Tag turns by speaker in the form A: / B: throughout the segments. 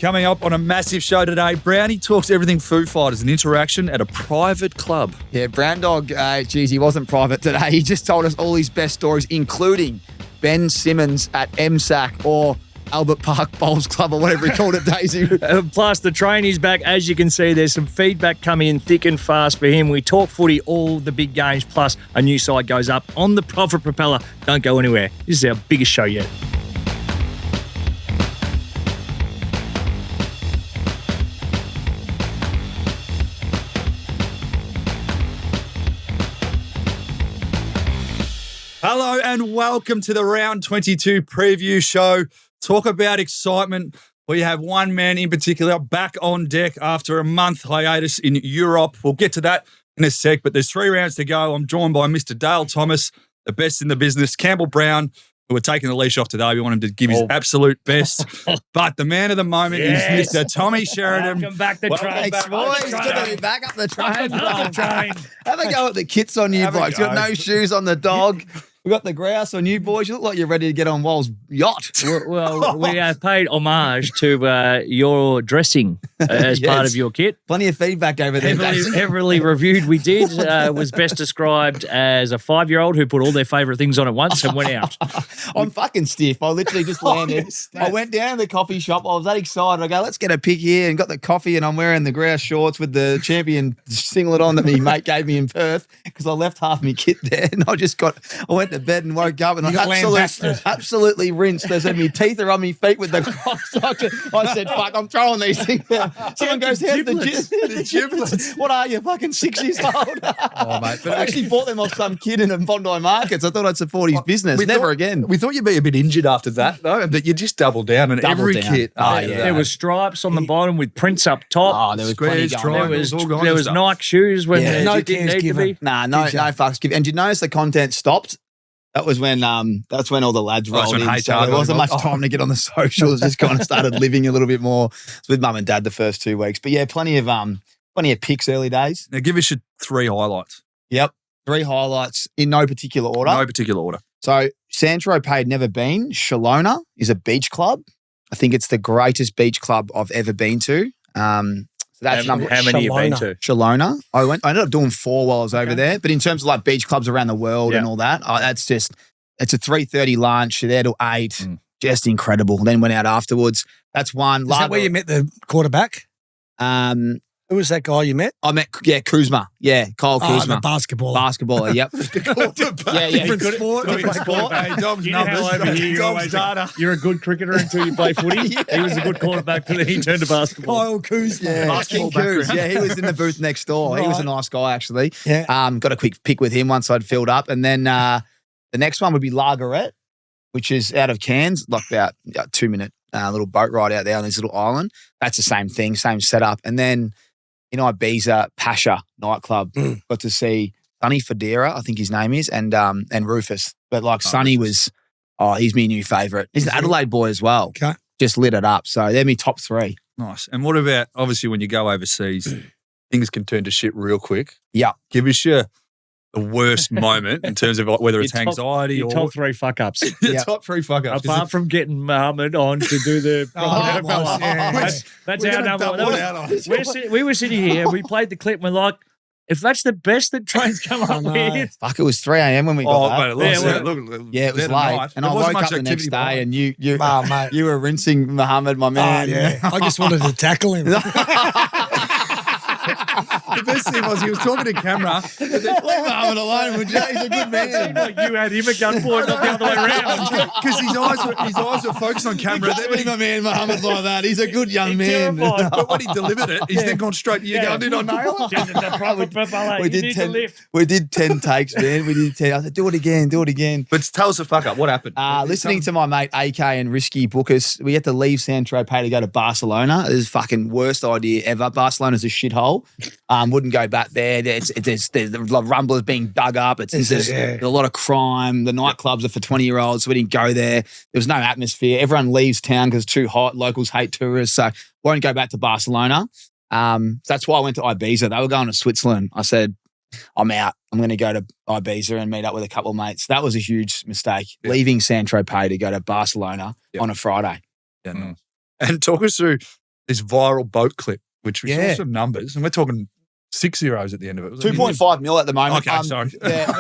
A: Coming up on a massive show today, Browny talks everything Foo Fighters and interaction at a private club.
B: Yeah, Browndog, he wasn't private today. He just told us all his best stories, including Ben Simmons at MSAC or Albert Park Bowls Club or whatever he called it, Daisy.
C: Plus, the trainee's back. As you can see, there's some feedback coming in thick and fast for him. We talk footy, all the big games, plus a new side goes up on the Prophet Propeller. Don't go anywhere. This is our biggest show yet.
A: Hello and welcome to the Round 22 Preview Show. Talk about excitement. We have one man in particular back on deck after a month hiatus in Europe. We'll get to that in a sec, but there's 3 rounds to go. I'm joined by Mr. Dale Thomas, the best in the business, Campbell Brown, who we're taking the leash off today. We want him to give his absolute best. But the man of the moment is Mr. Tommy Sheridan.
C: Welcome back the train.
B: Thanks, boys. Good to be back up the train.
C: train.
B: Have a go at the kits on you, blokes. You got no shoes on the dog. We got the grouse on you, boys. You look like you're ready to get on Wall's yacht.
C: Well, we have paid homage to your dressing as part of your kit.
B: Plenty of feedback over there.
C: Heavily reviewed. We did. Was best described as a 5-year-old who put all their favourite things on at once and went out.
B: I'm fucking stiff. I literally just landed. I went down to the coffee shop. I was that excited. I go, let's get a pic here, and got the coffee, and I'm wearing the grouse shorts with the champion singlet on that my mate gave me in Perth because I left half my kit there, and I went to bed and woke up and I absolutely rinsed. They said my teeth are on my feet with the Crocs. I said, fuck, I'm throwing these things out. Someone goes, how's the giblets? What are you, fucking 6 years old?
A: Oh, mate.
B: But I actually bought them off some kid in a Bondi Markets. I thought I'd support his business. Never again.
A: We thought you'd be a bit injured after that, though, but you just doubled down on every kit.
B: Oh, yeah.
C: There was stripes on the bottom with prints up top.
B: Oh, there was plenty going.
C: There was Nike shoes when
D: no
C: didn't
D: cares
C: need
D: given.
C: to be.
B: No fucks given. And did you notice the content stopped? That was when that's when all the lads rolled in. So there wasn't much time to get on the socials. Just kind of started living a little bit more. It's with mum and dad the first 2 weeks. But yeah, plenty of pics early days.
A: Now give us your 3 highlights.
B: Yep. 3 highlights in no particular order.
A: No particular order.
B: So Saint-Tropez never been. Shalona is a beach club. I think it's the greatest beach club I've ever been to. So that's
C: How many you been to?
B: Shalona. I ended up doing 4 while I was over there. But in terms of like beach clubs around the world and all that, it's a 3:30 lunch. You're there till 8. Just incredible. Then went out afterwards. That's one.
D: Is that where you met the quarterback? Who was that guy you met?
B: I met, Kuzma. Yeah, Kyle Kuzma.
D: The basketball.
B: Basketballer, yep.
D: Different sport.
A: Hey, Dom's
C: You know
A: numbers.
C: how over here
A: Dom's data.
C: you're a good cricketer until you play footy. He was a good quarterback, but then he turned to basketball.
D: Kyle Kuzma.
B: Yeah,
A: Basketball
B: King Kuz.
A: background.
B: Yeah, he was in the booth next door. He was a
D: Right.
B: nice guy, actually.
D: Yeah.
B: Got a quick pick with him once I'd filled up. And then the next one would be Largaret, which is out of Cairns, like about a 2-minute little boat ride out there on this little island. That's the same thing, same setup. And then in Ibiza, Pasha nightclub, got to see Sonny Federa, I think his name is, and Rufus. But like Sonny was, he's my new favourite. He's an Adelaide boy as well.
D: Okay.
B: Just lit it up. So they're my top 3.
A: Nice. And what about, obviously, when you go overseas, things can turn to shit real quick.
B: Yeah.
A: Give us the worst moment in terms of whether it's anxiety
C: Your
A: or
C: top 3 fuck-ups.
A: your top 3 fuck-ups.
C: Apart from getting Muhammad on to do the Prophet Propeller. That's our number. We were sitting here, we played the clip, and we're like, if that's the best that trains come up with.
B: Fuck, it was 3 a.m. when we got that.
A: Yeah,
B: It was late. And I woke up the next day and
D: Mate.
B: you were rinsing Muhammad, my man.
D: Yeah. I just wanted to tackle him.
A: The best thing was he was talking to camera.
B: Leave Muhammad alone, would you? He's a good
C: It seemed
B: man.
C: like you had him at gunpoint, not the other way around.
A: Because his eyes were focused on camera. Then when
B: Leave my man Muhammad like that. He's a good young man.
C: Terrified.
A: but when he delivered it, he's then gone straight to you. Going, did I nail it?
C: The Prophet Propeller.
B: We
C: You
B: did
C: need
B: 10.
C: to lift.
B: We did 10 takes, man. We did 10. I said, do it again.
A: But tell us the fuck up. What happened?
B: Listening to my mate AK and Risky Bookus, we had to leave Saint-Tropez to go to Barcelona. It was fucking worst idea ever. Barcelona's a shithole. Wouldn't go back there. There's the rumblers being dug up. There's a lot of crime. The nightclubs are for 20-year-olds, so we didn't go there. There was no atmosphere. Everyone leaves town because it's too hot. Locals hate tourists, so won't go back to Barcelona. That's why I went to Ibiza. They were going to Switzerland. I said, I'm out. I'm going to go to Ibiza and meet up with a couple of mates. That was a huge mistake, leaving Saint-Tropez to go to Barcelona on a Friday.
A: Yeah, nice. And talk us through this viral boat clip, which we
D: Yeah.
A: saw some numbers, and we're talking 6 zeros at the end of it.
B: 2.5 mil at the moment.
A: Okay, sorry.
B: Yeah.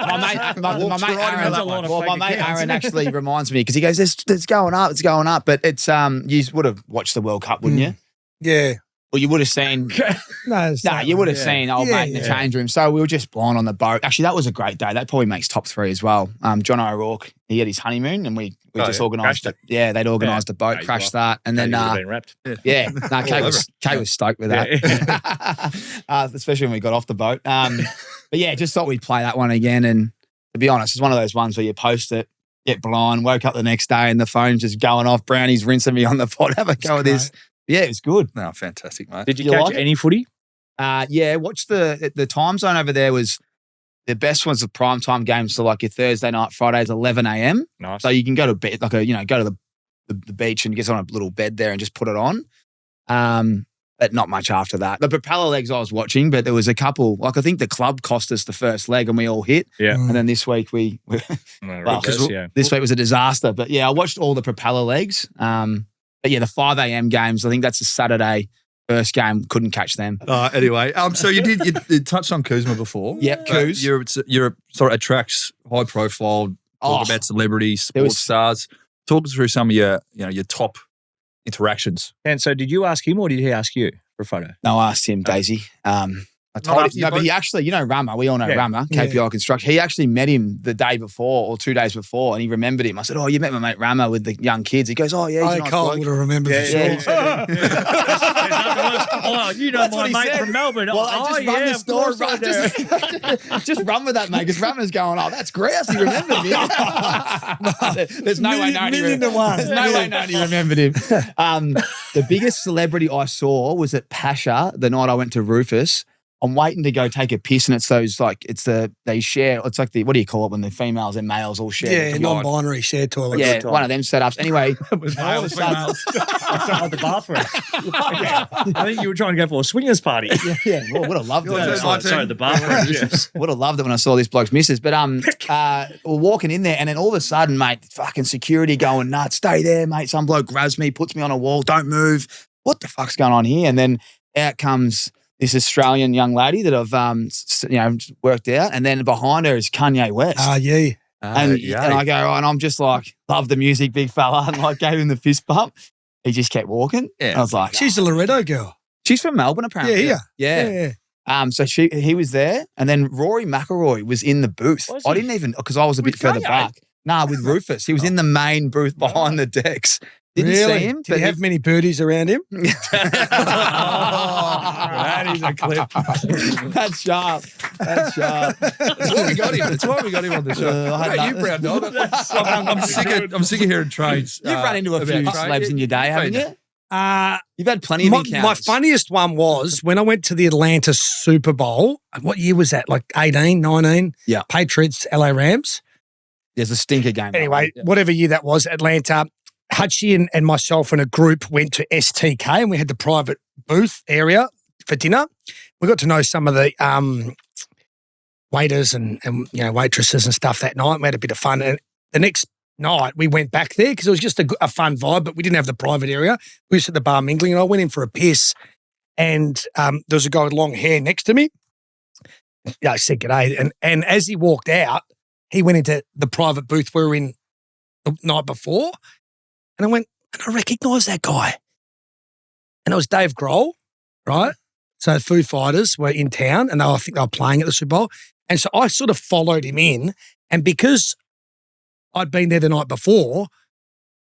B: my mate
A: Walked right into
B: Aaron,
A: that one.
B: my mate Aaron actually reminds me because he goes, "It's going up, it's going up." But it's you would have watched the World Cup, wouldn't you?
D: Yeah.
B: Well, you would have seen.
D: No,
B: You would have seen old mate in the change room. So we were just blind on the boat. Actually, that was a great day. That probably makes top 3 as well. John O'Rourke, he had his honeymoon, and we just organised it. Yeah, they'd organised a boat, crashed that, and then
C: been wrapped.
B: Kate was stoked with that, especially when we got off the boat. But yeah, just thought we'd play that one again. And to be honest, it's one of those ones where you post it, get blind, woke up the next day, and the phone's just going off. Brownie's rinsing me on the pod. Have a go with this. Yeah, it was good.
A: No, fantastic, mate.
C: Did you catch
B: like it?
C: any footy?
B: Yeah, watch the time zone over there was the best ones the prime time games. So like your Thursday night, Fridays, 11 a.m.
C: Nice.
B: So you can go to bed, go to the beach and get on a little bed there and just put it on. But not much after that. The propeller legs I was watching, but there was a couple. Like I think the club cost us the first leg and we all hit.
C: Yeah.
B: And then this week this week was a disaster. But yeah, I watched all the propeller legs. But yeah, the 5 a.m. games, I think that's a Saturday first game. Couldn't catch them.
A: Anyway, so you touched on Kuzma before.
B: Yep, Kuz.
A: You're sort of attracts high profile, talk about celebrities, sports stars. Talk us through some of your top interactions.
C: And so did you ask him or did he ask you for a photo?
B: No, I asked him, Daisy. I told him, but he actually, Rama, we all know Rama, KPI Construction. He actually met him the day before or 2 days before and he remembered him. I said, "Oh, you met my mate Rama with the young kids." He goes, "Oh, yeah, he's a nice
D: Cole
B: bloke."
D: would have remembered for sure.
C: Oh, you know my mate from Melbourne.
B: Well, I just run the store. Just run with that, mate, because Rama's going, "Oh, that's grouse. He remembered me." There's no way knowing he remembered him. The biggest celebrity I saw was at Pasha the night I went to Rufus. I'm waiting to go take a piss, and it's those they share. It's like what do you call it when the females and males all share?
D: Yeah, non-binary shared toilets.
B: Yeah, one of them setups. Anyway,
A: Males, females.
C: Outside the bathroom. I think you were trying to go for a swingers party.
B: yeah, well, would have loved it.
C: Sorry, the bathroom.
B: Would have loved it when I saw this bloke's missus. But we're walking in there, and then all of a sudden, mate, fucking security going nuts. Stay there, mate. Some bloke grabs me, puts me on a wall. Don't move. What the fuck's going on here? And then out comes this Australian young lady that I've worked out, and then behind her is Kanye West.
D: Yeah.
B: And I go, and I'm just like, love the music, big fella, and like gave him the fist bump. He just kept walking. Yeah. I was like,
D: she's a Loretto girl.
B: She's from Melbourne, apparently.
D: Yeah.
B: So he was there, and then Rory McIlroy was in the booth. I didn't even because I was a bit further back. Nah, with Rufus, he was in the main booth behind the decks. Didn't see him.
D: Did he have many birdies around him?
A: That is a clip.
B: That's sharp. That's sharp.
A: That's why we got him. That's why we got him on the show. What about you, Browndog? I'm sick of hearing trades.
B: You've run into a few celebs in your day, haven't you? You've had plenty of encounters.
D: My funniest one was when I went to the Atlanta Super Bowl. What year was that? Like 18, 19?
B: Yeah.
D: Patriots, LA Rams.
B: There's a stinker game.
D: Anyway, whatever year that was, Atlanta. Hutchie and myself and a group went to STK and we had the private booth area for dinner. We got to know some of the waiters and waitresses and stuff that night. We had a bit of fun. And the next night we went back there because it was just a fun vibe, but we didn't have the private area. We was at the bar mingling and I went in for a piss and there was a guy with long hair next to me. I said g'day. And as he walked out, he went into the private booth we were in the night before. And I went, and I recognise that guy. And it was Dave Grohl, right? So Foo Fighters were in town and I think they were playing at the Super Bowl. And so I sort of followed him in. And because I'd been there the night before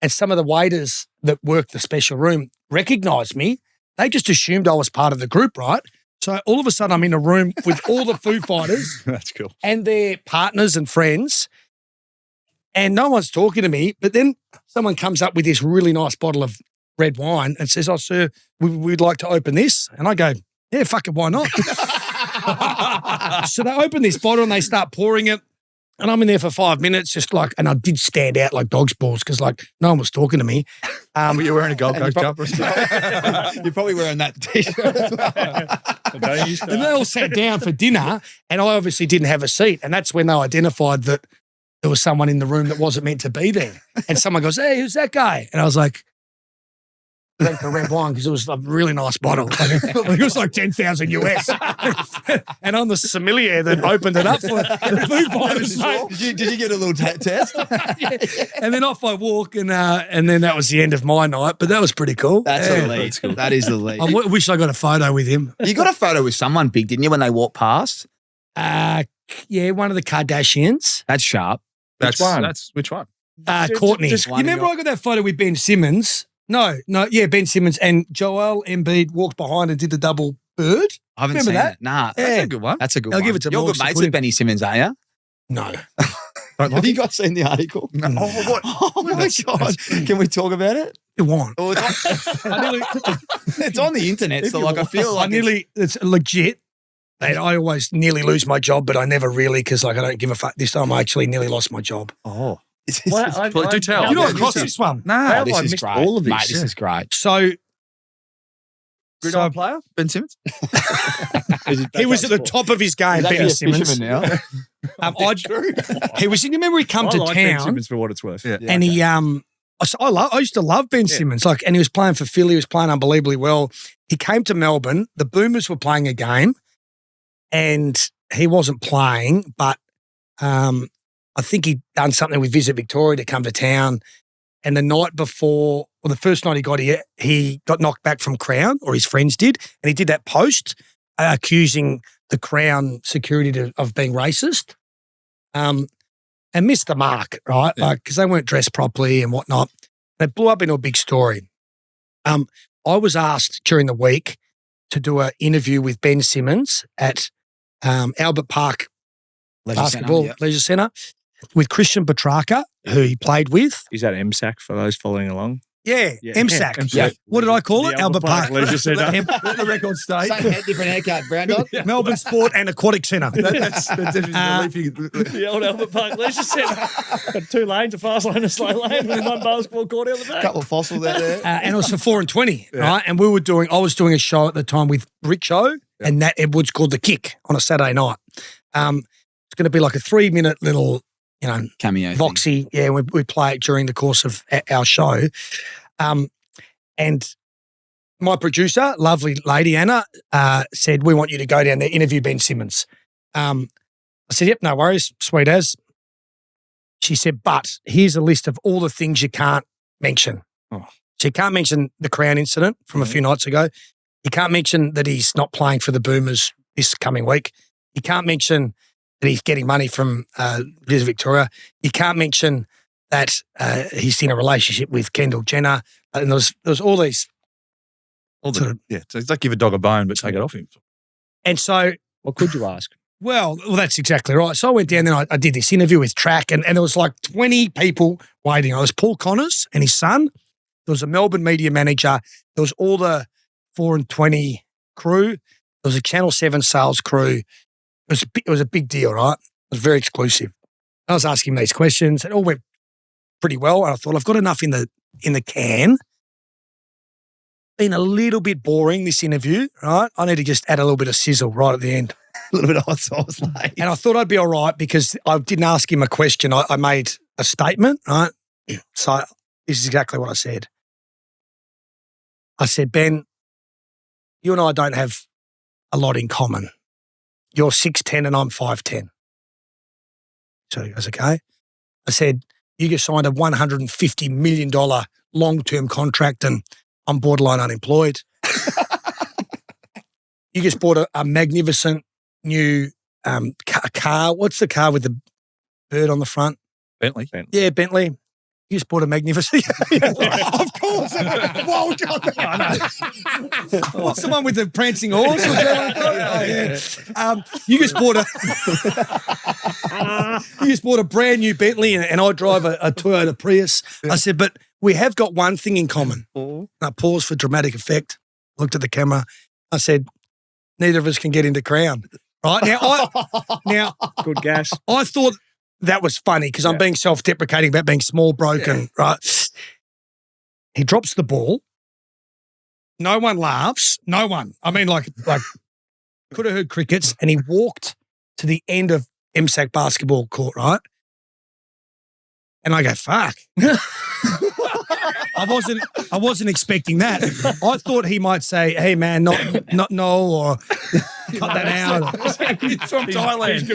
D: and some of the waiters that worked the special room recognised me, they just assumed I was part of the group, right? So all of a sudden I'm in a room with all the Foo Fighters.
A: That's cool.
D: And their partners and friends. And no one's talking to me, but then someone comes up with this really nice bottle of red wine and says, "Oh, sir, we'd like to open this." And I go, "Yeah, fuck it, why not?" So they open this bottle and they start pouring it. And I'm in there for 5 minutes, and I did stand out like dog's balls because no one was talking to me.
A: Were you wearing a Gold Coast jumper?
B: You're probably wearing that t-shirt as well.
D: And they all sat down for dinner and I obviously didn't have a seat. And that's when they identified that there was someone in the room that wasn't meant to be there. And someone goes, "Hey, who's that guy?" And I was like, drank the red wine because it was a really nice bottle. It was like 10,000 US. And I'm the sommelier that opened it up for the Foo Fighters.
B: Did you get a little test?
D: And then off I walk, and then that was the end of my night. But that was pretty cool.
B: That's elite. Cool. That is elite.
D: I wish I got a photo with him.
B: You got a photo with someone big, didn't you, when they walked past?
D: Yeah, one of the Kardashians.
B: That's sharp.
A: Which one?
D: Courtney.
C: just
D: You remember I got that photo with Ben Simmons? No, Ben Simmons and Joel Embiid walked behind and did the double bird.
B: I haven't
D: Remember
B: seen
D: that?
B: it. Nah.
A: That's a good one.
B: That's a good
D: I'll
B: one.
D: give it to
B: You're
D: Morgs
B: good
D: to
B: mates
D: put
B: with
D: in.
B: Benny Simmons, are you?
D: No.
B: Have you guys seen the article?
A: No.
B: Oh, my God. Can we talk about it?
D: You want?
B: Oh, it's on the internet, so like I feel like
D: it's legit. And I always nearly lose my job, but I never really because like I don't give a fuck. This time I actually nearly lost my job.
B: Oh.
A: Well, do tell.
D: You're not
A: Yeah,
D: across
A: do
D: this one.
A: Nah.
C: How
B: this
C: have I
B: is
C: missed
B: great.
C: all of this?
B: Mate, this is great.
D: So
A: Gridiron player, Ben Simmons.
D: he was at the top of his game, Ben Simmons.
B: Now?
D: He was in. Remember, he come
C: I
D: to
C: like Ben
D: town,
C: Simmons for what it's worth.
A: Yeah.
D: and he I used to love Ben Simmons. Like, and he was playing for Philly. He was playing unbelievably well. He came to Melbourne. The Boomers were playing a game, and he wasn't playing. But I think he'd done something with Visit Victoria to come to town. And the night before, or the first night he got here, he got knocked back from Crown, or his friends did, and he did that post accusing the Crown security of being racist. And missed the mark, right?
A: Yeah.
D: Like, because they weren't dressed properly and whatnot. It blew up into a big story. I was asked during the week to do an interview with Ben Simmons at Albert Park Leisure Centre with Christian Petrarca, who he played with.
C: Is that MSAC for those following along?
D: Yeah,
C: Yeah.
D: MSAC.
A: MSAC.
D: Yeah. What did I call
C: The
D: it? Albert Park
C: Leisure Centre.
A: Let the record state.
B: Same head, different haircut, Browndog.
D: Melbourne Sport and Aquatic Centre.
A: That's definitely
C: The old Albert Park Leisure Centre. Got 2 lanes, a fast lane, a slow lane, and 1 basketball court out the back.
B: Couple of fossils out there.
D: And it was for 4 and 20, right? And I was doing a show at the time with Rick Show and Nat Edwards called The Kick on a Saturday night. It's going to be like a 3-minute little,
B: Cameo.
D: Voxy. Yeah, we play it during the course of our show. And my producer, lovely lady Anna, said, we want you to go down there, interview Ben Simmons. I said, yep, no worries, sweet as. She said, but here's a list of all the things you can't mention.
A: Oh.
D: So you can't mention the Crown incident from a few nights ago. You can't mention that he's not playing for the Boomers this coming week. You can't mention that he's getting money from Visit Victoria. You can't mention that he's in a relationship with Kendall Jenner. And there was all these.
A: so it's like give a dog a bone, but take it off him.
D: And so,
C: What could you ask?
D: well, that's exactly right. So I went down there and I did this interview with Track and there was like 20 people waiting. There was Paul Connors and his son. There was a Melbourne media manager. There was all the 4 and 20 crew. There was a Channel 7 sales crew. It was a big deal, right? It was very exclusive. I was asking these questions. It all went pretty well. And I thought, I've got enough in the can. Been a little bit boring, this interview, right? I need to just add a little bit of sizzle right at the end.
B: A little bit of hot sauce, like.
D: And I thought I'd be all right because I didn't ask him a question. I made a statement, right? So this is exactly what I said. I said, Ben, you and I don't have a lot in common. You're 6'10" and I'm 5'10". So he goes, okay. I said, you just signed a $150 million long-term contract and I'm borderline unemployed. You just bought a magnificent new car. What's the car with the bird on the front?
A: Bentley.
D: Yeah, Bentley. You just bought a magnificent. Of course. Well done. What's the one with the prancing horse? You just bought a brand new Bentley and I drive a Toyota Prius. I said, but we have got one thing in common. And I paused for dramatic effect, looked at the camera. I said, neither of us can get into Crown. Right? Now,
C: Good gas.
D: I thought that was funny because I'm being self-deprecating about being small, broken, right? He drops the ball. No one laughs. No one. I mean, like could have heard crickets. And he walked to the end of MSAC basketball court, right? And I go, fuck. I wasn't expecting that. I thought he might say, "Hey man, not no," or cut that out.
A: He's from Thailand.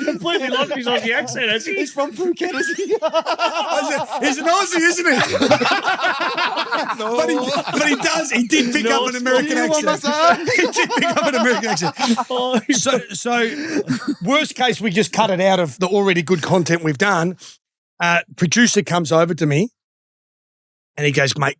C: Completely lost his Aussie accent, has he?
B: He's from Phuket, is he?
D: He's an Aussie, isn't he? But he does. He did pick up an American accent. He did pick up an American accent. So worst case, we just cut it out of the already good content we've done. Producer comes over to me and he goes, "Mate,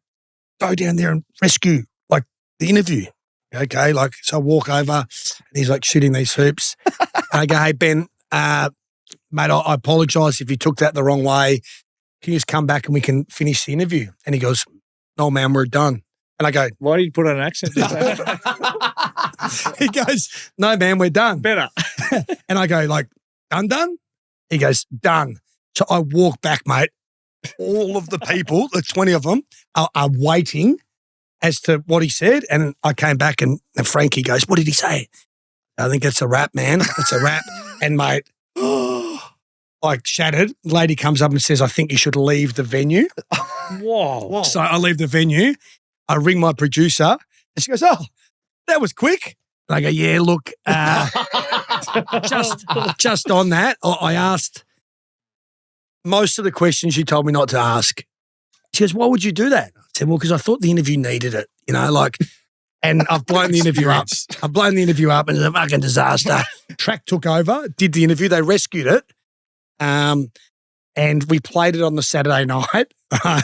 D: go down there and rescue like the interview." Okay, like so I walk over and he's like shooting these hoops. And I go, "Hey Ben, mate, I apologise if you took that the wrong way. Can you just come back and we can finish the interview?" And he goes, "No, man, we're done." And I go,
C: Why did you put on an accent?
D: he goes, "No, man, we're done."
C: Better.
D: And I go, like, done? He goes, "Done." So I walk back, mate. All of the people, the 20 of them, are waiting as to what he said. And I came back and Frankie goes, "What did he say?" "I think it's a wrap, man. It's a wrap." And mate, like shattered. Lady comes up and says, "I think you should leave the venue."
C: Whoa.
D: So I leave the venue. I ring my producer and she goes, "Oh, that was quick." And I go, "Yeah, look, just on that, I asked most of the questions you told me not to ask." She goes, "Why would you do that?" I said, "Well, because I thought the interview needed it, you know, like," and I've blown the interview up. I've blown the interview up and it's a fucking disaster. Track took over, did the interview. They rescued it. And we played it on the Saturday night, right?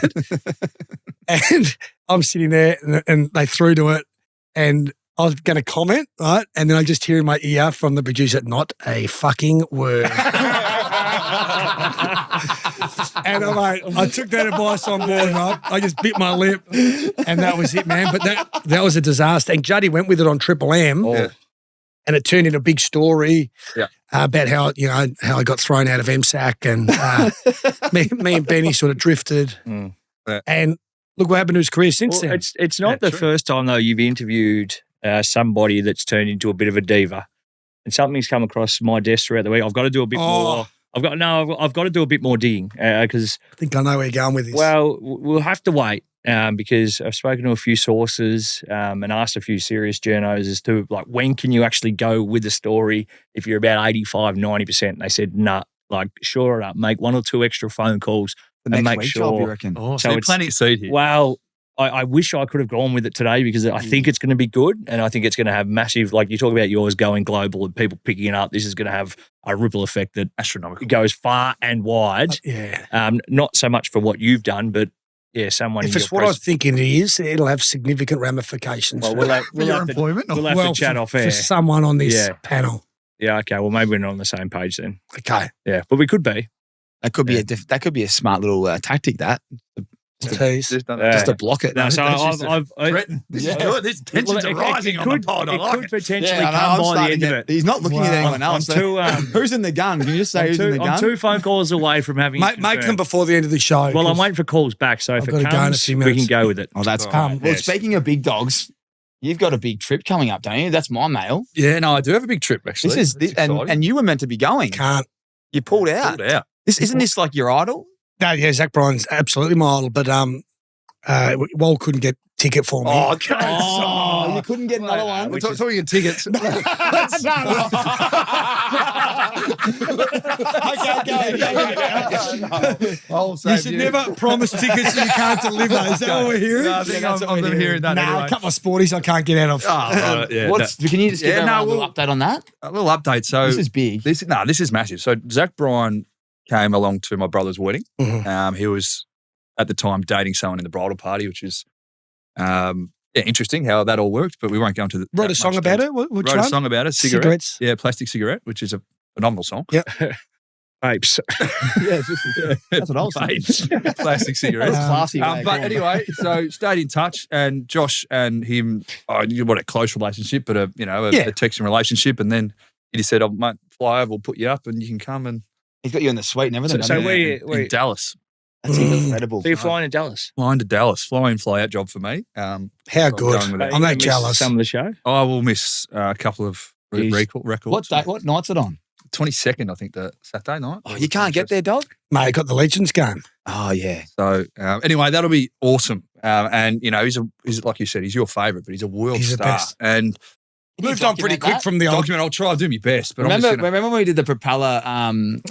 D: And I'm sitting there and they threw to it and I was going to comment, right? And then I just hear in my ear from the producer, "Not a fucking word." And I'm like, I took that advice on board, right? I just bit my lip and that was it, man. But that was a disaster. And Juddy went with it on Triple M.
A: Oh.
D: And it turned into a big story
A: Yeah.
D: about how I got thrown out of MSAC and me and Benny sort of drifted.
A: Yeah.
D: And look what happened to his career since then.
C: It's not the first time, though, you've interviewed somebody that's turned into a bit of a diva. And something's come across my desk throughout the week. I've got to do a bit more. I've got to do a bit more digging because
D: I think I know where you're going with this.
C: Well, we'll have to wait because I've spoken to a few sources and asked a few serious journos as to like when can you actually go with the story if you're about 85, 90%. And they said, "Nah, like shore it up, make one or two extra phone calls
B: The
C: and
B: next
C: make
B: week
C: sure."
B: job, you reckon?
A: Oh,
C: So
A: so
C: it's-
A: plenty of seed here.
C: Well, I wish I could have gone with it today because I think it's going to be good and I think it's going to have massive, like you talk about yours going global and people picking it up. This is going to have a ripple effect that
A: Astronomical.
C: goes far and wide.
D: yeah.
C: Not so much for what you've done, but yeah, someone.
D: If
C: in
D: it's
C: your
D: what I think it is, it'll have significant ramifications
C: Well,
D: for,
C: we'll have to,
A: employment.
C: we'll have to chat off
D: for
C: air.
D: someone on this
C: Yeah.
D: panel.
C: Yeah, okay. Well, maybe we're not on the same page then.
D: Okay.
C: Yeah, but we could be.
B: That could be that could be a smart little tactic. That
D: Tease.
B: just to block it.
C: No, so
A: That's just
C: I've
A: This is good. This tensions are rising on the pod. I
C: It
A: like
C: could
A: it.
C: potentially
B: I know,
C: come
B: I'm
C: by the
B: starting
C: end
B: to
C: of
B: get-
C: it.
B: He's not looking at anyone else.
C: I'm too,
B: Who's in the gun? Can you just say who's in the gun?
C: I'm 2 phone calls away from having it
D: Make them
C: confirmed.
D: before the end of the show.
C: Well, I'm
D: 'cause
C: waiting for calls back, so if
D: I've
C: it
D: got to go in a
C: comes,
D: few
C: we can
D: minutes.
C: go with it.
B: Oh, that's
D: Well,
B: well. Speaking of big dogs, you've got a big trip coming up, don't you? That's my mail.
A: Yeah, no, I do have a big trip actually.
B: This is
A: That's exciting.
B: and you were meant to be going.
D: Can't.
B: You pulled out.
A: Pulled out.
B: Isn't this like your idol?
D: No, yeah, Zach Bryan's absolutely my idol, but Wal couldn't get ticket for me.
A: Oh, okay.
B: Oh, you couldn't get another one.
A: We're talking of tickets.
D: You should never promise tickets you can't deliver. Is that what we're hearing?
A: No, I think I'm hearing that
D: Nah,
A: anyway.
D: a couple of sporties I can't get out of.
A: Oh, yeah,
B: Can you just give
A: Yeah,
B: everyone
A: no,
B: a little
A: we'll-
B: update on that?
A: a little update. So
B: This is big.
A: this is massive. So Zach Bryan came along to my brother's wedding.
D: Mhm.
A: He was at the time dating someone in the bridal party, which is interesting how that all worked. But we won't go into the
D: Wrote a song about it? Which
A: Wrote
D: one?
A: a song about it.
D: Cigarettes.
A: Yeah, Plastic Cigarette, which is a phenomenal song.
C: Apes.
B: Yeah, that's what I was saying.
A: Plastic Cigarette.
B: That's classy. way of
A: But
B: going.
A: anyway, so stayed in touch, and Josh and him, what a close relationship, but a texting relationship, and then he just said, "Oh, mate, fly over, we'll put you up, and you can come." And
B: he's got you in the suite and everything.
C: So
B: doesn't he?
C: we
A: in Dallas,
B: That's incredible.
C: so you're flying to Dallas.
A: flying to Dallas, fly in, fly out job for me.
D: How
A: I'm
D: good.
A: going with that.
D: I'm
C: You
D: that
C: miss
D: jealous.
C: Some of the show.
A: I will miss a couple of
C: Jeez.
A: records.
B: What night's it on?
A: 22nd, I think, the Saturday night.
B: Oh, you can't get there, dog?
D: Mate, got the Legends game.
B: Oh, yeah.
A: So anyway, that'll be awesome. And you know, he's like you said, he's your favourite, but he's a world
D: He's the
A: star.
D: best.
A: And
D: Moved on pretty quick from the old.
A: document. I'll try to do my best. But
B: Remember when we did the Propeller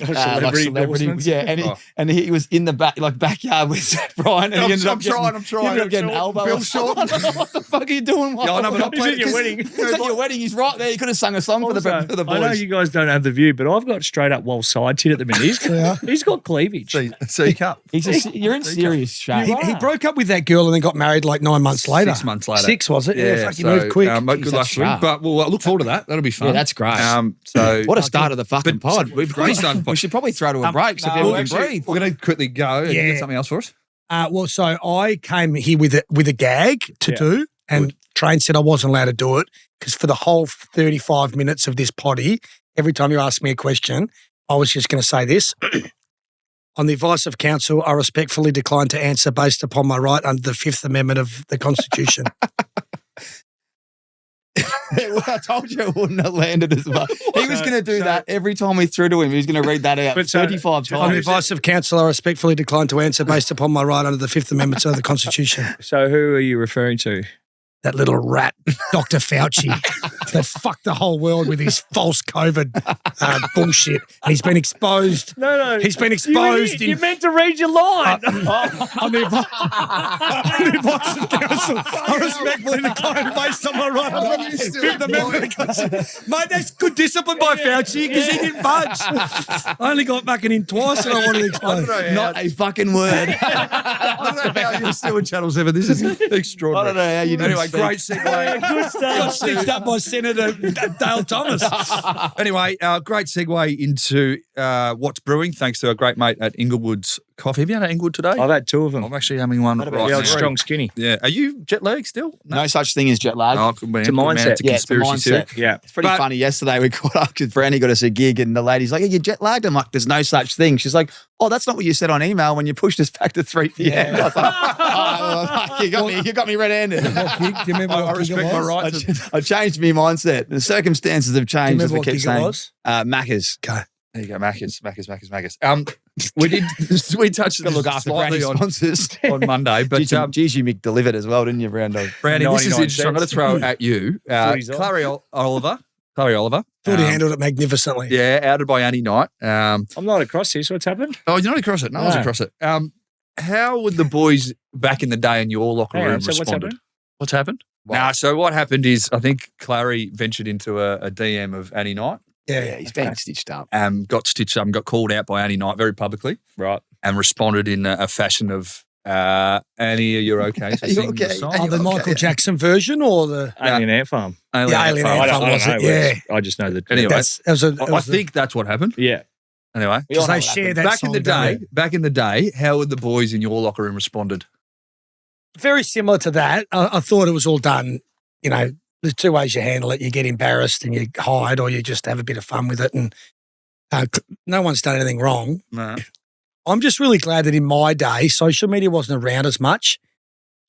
C: Celebrity endorsements?
B: yeah, and he was in the backyard with Brian, and he ended up
A: I'm
B: He
A: trying.
B: ended up getting elbow.
A: Bill Shorten.
B: What the fuck are you doing?
A: Yeah, I know, but
C: He's at your wedding.
B: It's at your wedding. He's right there. He could have sung a song for the
C: Also,
B: boys.
C: I know you guys don't have the view, but I've got straight up wall side tit at the minute. He's got cleavage.
A: C cup.
B: You're in serious shape.
D: He broke up with that girl and then got married like 9 months later.
A: 6 months later.
D: 6 was it? Yeah, fuck, he moved quick.
A: Good luck
B: that's
A: to him.
B: sharp.
A: But we'll look forward to that. That'll be fun.
B: Yeah, that's great.
A: So
B: What a start of the fucking pod.
A: Great start of the pod.
B: We should probably throw to a break so people can breathe.
A: We're going to quickly go. And
D: Yeah.
A: get something else for us.
D: Well, so I came here with a gag to do, and Train said I wasn't allowed to do it because for the whole 35 minutes of this potty, every time you asked me a question, I was just going to say this. On the advice of counsel, I respectfully decline to answer based upon my right under the Fifth Amendment of the Constitution.
B: I told you it wouldn't have landed as well. He was going to do that every time we threw to him. He was going to read that out
C: But so-
B: 35
D: On the
B: times.
D: advice of counsel, I respectfully decline to answer based upon my right under the Fifth Amendment of the Constitution.
C: So who are you referring to?
D: That little rat, Dr. Fauci, that fucked the whole world with his false COVID bullshit. And he's been exposed.
C: No.
D: He's been exposed.
C: You meant to read your line.
D: On the advice of counsel, I respectfully decline based on my right under the Fifth Amendment of the Constitution. Mate, that's good discipline by Fauci because he didn't budge. I only got back in twice and I wanted to explain.
B: Not a fucking word.
A: I don't know how you're still in Channel 7. This is extraordinary.
B: I don't know how you didn't
A: Anyway,
B: speak.
A: great segue.
C: Good stuff.
D: Got stitched up by Senator Dale Thomas.
A: Anyway, great segue into what's brewing, thanks to our great mate at Inglewood's Coffee. Have you had an Inglewood today?
C: I've had 2 of them.
A: I'm actually having one right
C: The old
A: now.
C: strong skinny.
A: Yeah. Are you jet lagged still?
B: No such thing as jet lag.
A: Oh, good man.
C: It's a
A: Good man.
C: mindset.
A: It's a
B: Yeah, it's a
A: conspiracy
B: mindset.
A: theory.
C: Yeah.
B: It's pretty
A: But-
B: funny. Yesterday we caught up because Browny got us a gig and the lady's like, "Are you jet lagged?" I'm like, "There's no such thing." She's like, "Oh, that's not what you said on email when you pushed us back to 3 p.m." I was like, "Oh, you got me red-handed."
D: Do you remember
A: I
D: what gig
A: respect
D: it
A: my
D: was?
A: rights.
B: I changed my mindset. The circumstances have
D: Do you
B: changed, as
D: remember
B: we
D: what
B: keep
D: gig it
B: saying.
D: was?
B: Macca's.
D: Okay.
A: There you go, Macca's. We touched
B: Got to look after
A: slightly
B: Brownie
A: on
B: sponsors.
A: Monday, but
B: Gigi Mick delivered as well, didn't you, Browndog?
A: Brownie, this is
C: 99
A: interesting. I'm going to throw at you.
C: Footy's on.
A: Clary Oliver.
D: Thought he handled it magnificently.
A: Yeah, outed by Annie Knight.
C: I'm not across this. What's happened?
A: Oh, you're not across it. No, I was
C: No.
A: across it. How would the boys back in the day in your locker
C: Hang on,
A: room
C: so what's
A: responded?
C: happened?
A: What's happened?
B: Wow.
A: So what happened is I think Clary ventured into a DM of Annie Knight,
D: Yeah.
B: He's been stitched up.
A: got stitched up and got called out by Annie Knight very publicly
C: Right.
A: and responded in a fashion of, Annie, you're okay. So
B: Are you
A: sing the
B: okay?
A: song.
D: Oh, the Michael Jackson version or the...
C: Alien Ant Farm.
A: Only
D: Yeah,
A: that
D: Alien
A: far.
D: Ant
C: I
D: Farm,
C: don't
D: was
C: know
D: it?
C: where
D: Yeah.
C: it's- I just know that.
A: Anyway.
D: I
A: I think that's what happened.
C: Yeah.
A: Anyway,
B: We all
D: Because they
B: know what
D: share
B: happened.
D: that
A: back
D: song,
A: in the
D: don't
A: day, how would the boys in your locker room responded?
D: they? Very similar to that. I thought it was all done, you know, there's 2 ways you handle it. You get embarrassed and you hide or you just have a bit of fun with it. And no one's done anything wrong.
A: No.
D: I'm just really glad that in my day, social media wasn't around as much.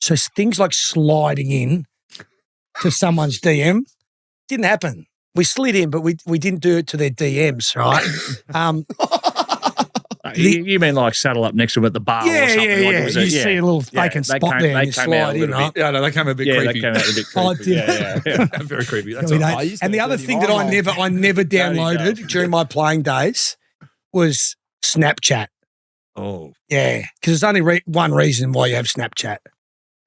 D: So things like sliding in to someone's DM didn't happen. We slid in, but we didn't do it to their DMs, right?
C: You mean like saddle up next to him at the bar or something? Like it was
D: You see a little
C: Yeah,
D: vacant
C: they
D: spot
C: came-
D: there
C: they
D: and you
C: came out a
D: slide in,
C: little
D: right?
A: Yeah, no, they came a bit
C: Yeah,
A: creepy.
C: they came out a bit creepy.
D: Oh, did
C: Yeah.
A: Very creepy. That's
D: We
A: all.
D: don't-
B: I used to
D: and the
B: have
D: other
B: dirty
D: thing that I
B: mile.
D: never
C: There you
D: downloaded
C: go.
D: during my playing days was Snapchat.
A: Oh,
D: Yeah, because there's only one reason why you have Snapchat.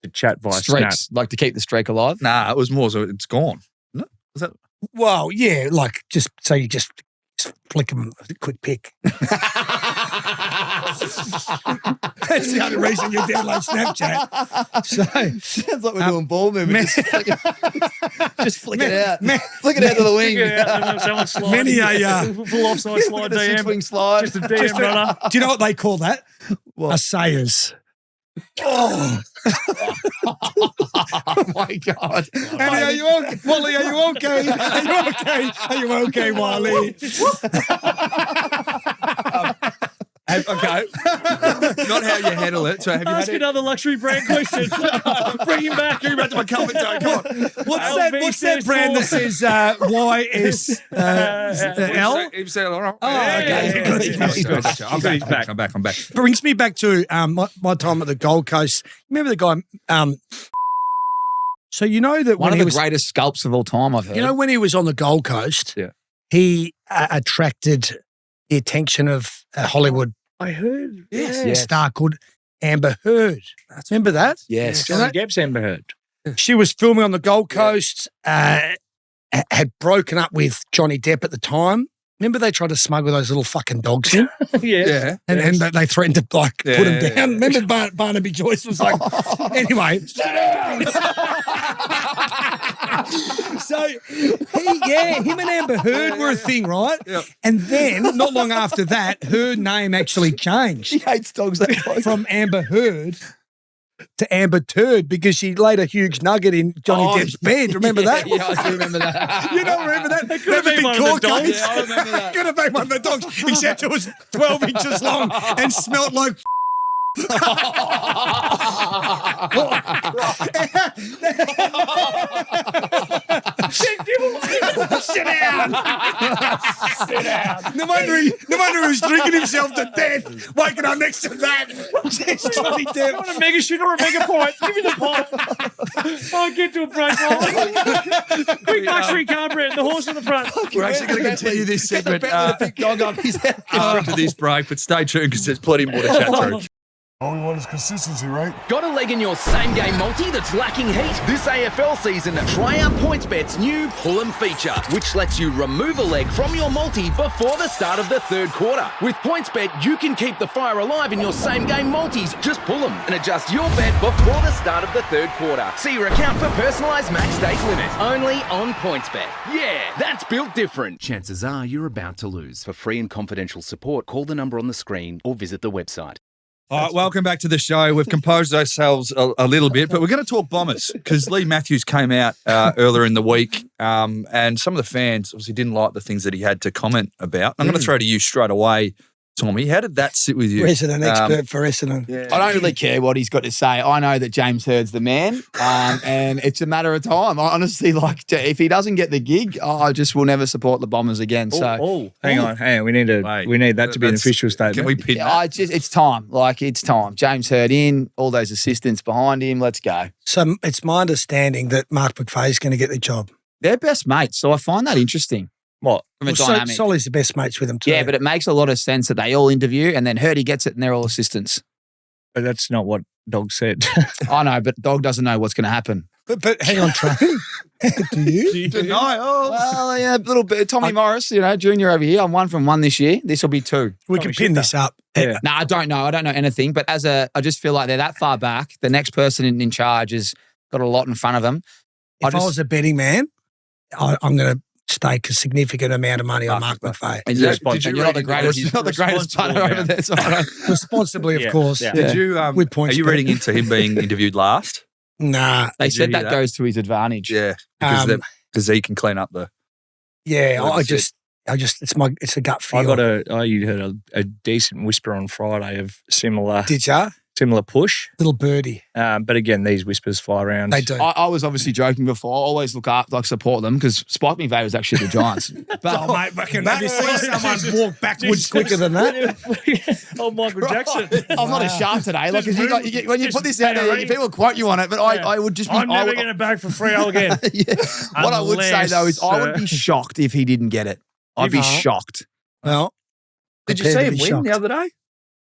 C: To chat via Snap.
B: Streaks, like to keep the streak alive.
A: nah, it was more so it's gone. No? Was that?
D: Well, yeah, like just so you just flick them a quick pick. That's the only reason you download Snapchat. So
B: Sounds like we're doing ball movement. Just flick it out. Flick it out to the wing.
D: Many a,
C: full offside slide
B: The six
C: DM.
B: wing slide.
C: Just a DM runner.
D: do you know what they call that?
B: What?
D: Assayers.
B: Oh my God.
D: Andy, are you okay? Wally, are you okay? Are you okay? Are you okay, Wally?
A: Okay. Not how you handle it. So have you
C: Ask
A: had it?
C: another luxury brand question. Bring him back.
A: Bring him back to my comfort zone. Come on.
D: What's that brand that says YSL?
A: I'm back.
D: Brings me back to my time at the Gold Coast. Remember the guy? So you know that
B: One
D: when
B: of
D: he
B: the
D: was,
B: greatest sculpts of all time, I've heard.
D: you know, when he was on the Gold Coast, he attracted the attention of a Hollywood
C: I heard.
B: Yes.
D: star called Amber Heard. Remember that?
B: Yes.
C: Johnny Depp's Amber Heard.
D: She was filming on the Gold Coast, had broken up with Johnny Depp at the time. Remember they tried to smuggle those little fucking dogs in?
C: Yeah.
D: And they threatened to put him
A: Yeah.
D: down. Remember Barnaby Joyce was like, anyway. So, him and Amber Heard were a thing, right?
A: Yep.
D: And then, not long after that, her name actually changed
B: She hates dogs that much.
D: from Amber Heard to Amber Turd because she laid a huge nugget in Johnny Depp's bed. Remember that?
B: Yeah, I do remember that.
D: You don't remember that?
C: could have been one of the
D: court
C: dogs.
D: case.
B: Yeah, I remember that.
D: Could have been one of the dogs, except it was 12 inches long and smelt like Sit down. Sit down. No wonder he was drinking himself to death, waking up next to that. It's Johnny Depp.
C: Want a mega shoot or a mega pint? Give me the pint. I'll get to a break. Quick luxury car brand, the horse in the front.
A: We're actually going to continue this segment
B: Big dog up his head.
A: after this break, but stay tuned because there's plenty more to chat through.
E: All we want is consistency, right?
F: Got a leg in your same-game multi that's lacking heat? This AFL season, try out PointsBet's new Pull 'em feature, which lets you remove a leg from your multi before the start of the third quarter. With PointsBet, you can keep the fire alive in your same-game multis. Just pull them and adjust your bet before the start of the third quarter. See your account for personalised match stake limit. Only on PointsBet. Yeah, that's built different. Chances are you're about to lose. For free and confidential support, call the number on the screen or visit the website.
A: All right, welcome back to the show. We've composed ourselves a little bit, but we're going to talk Bombers because Lee Matthews came out earlier in the week and some of the fans obviously didn't like the things that he had to comment about. I'm going to throw to you straight away, Tommy. How did that sit with you?
D: Resident expert for Essendon.
A: Yeah.
B: I don't really care what he's got to say. I know that James Hurd's the man, and it's a matter of time. I honestly, if he doesn't get the gig, I just will never support the Bombers again. So,
C: Hang on. We need that to be an official statement.
A: Can we pin that?
B: it's time. It's time. James Hurd in, all those assistants behind him. Let's go.
D: So it's my understanding that Mark McVeigh is going to get the job.
B: They're best mates, so I find that interesting.
C: What?
B: From a
D: Well,
B: dynamic.
D: Solly's the best mates with him too.
B: Yeah, but it makes a lot of sense that they all interview and then Hurdy gets it and they're all assistants.
C: But that's not what Dog said.
B: I know, but Dog doesn't know what's going to happen.
D: But hang on, Trey. Do you?
A: Denial.
B: Well, yeah, a little bit. Tommy Morris, junior over here. I'm 1 from 1 this year. This will be 2.
D: We can pin this up.
C: Yeah.
B: No, I don't know. I don't know anything. But I just feel like they're that far back. The next person in charge has got a lot in front of them.
D: If I was a betting man, I'm going to stake a significant amount of money on Mark McVeigh.
B: And
A: Yeah,
B: you're,
A: did you
B: and you're not the
A: read
B: greatest.
A: into
B: You're not the greatest punter over there. So I don't.
D: Responsibly, of
C: Yeah.
D: course.
C: Yeah.
A: Did you?
D: With points
A: Are you
D: bet.
A: reading into him being interviewed last?
D: Nah.
B: They
A: Did you
B: said
A: hear
B: that
A: that?
B: goes to his advantage.
A: Yeah, because he can clean up the.
D: Yeah,
A: What
D: I
A: is it?
D: just, it's a gut feel.
C: You heard a decent whisper on Friday of similar
D: Did ya?
C: push.
D: Little birdie.
C: But again, these whispers fly around.
D: They do.
B: I was obviously joking before. I always look up, support them because Spike McVeigh was actually the Giants. But
D: mate, have you seen someone walk backwards quicker than that?
C: Oh, Michael Jackson.
B: I'm not a sharp today. Like, 'cause when you put this out there, people quote you on it, but I would just be.
C: I'm never going to back for Freo again.
B: Yeah. What I would say though is I would be shocked if he didn't get it. I'd be shocked.
D: Well,
A: Did you
D: prepare
A: see
D: to
A: him
D: be
A: win
D: shocked.
A: the other day?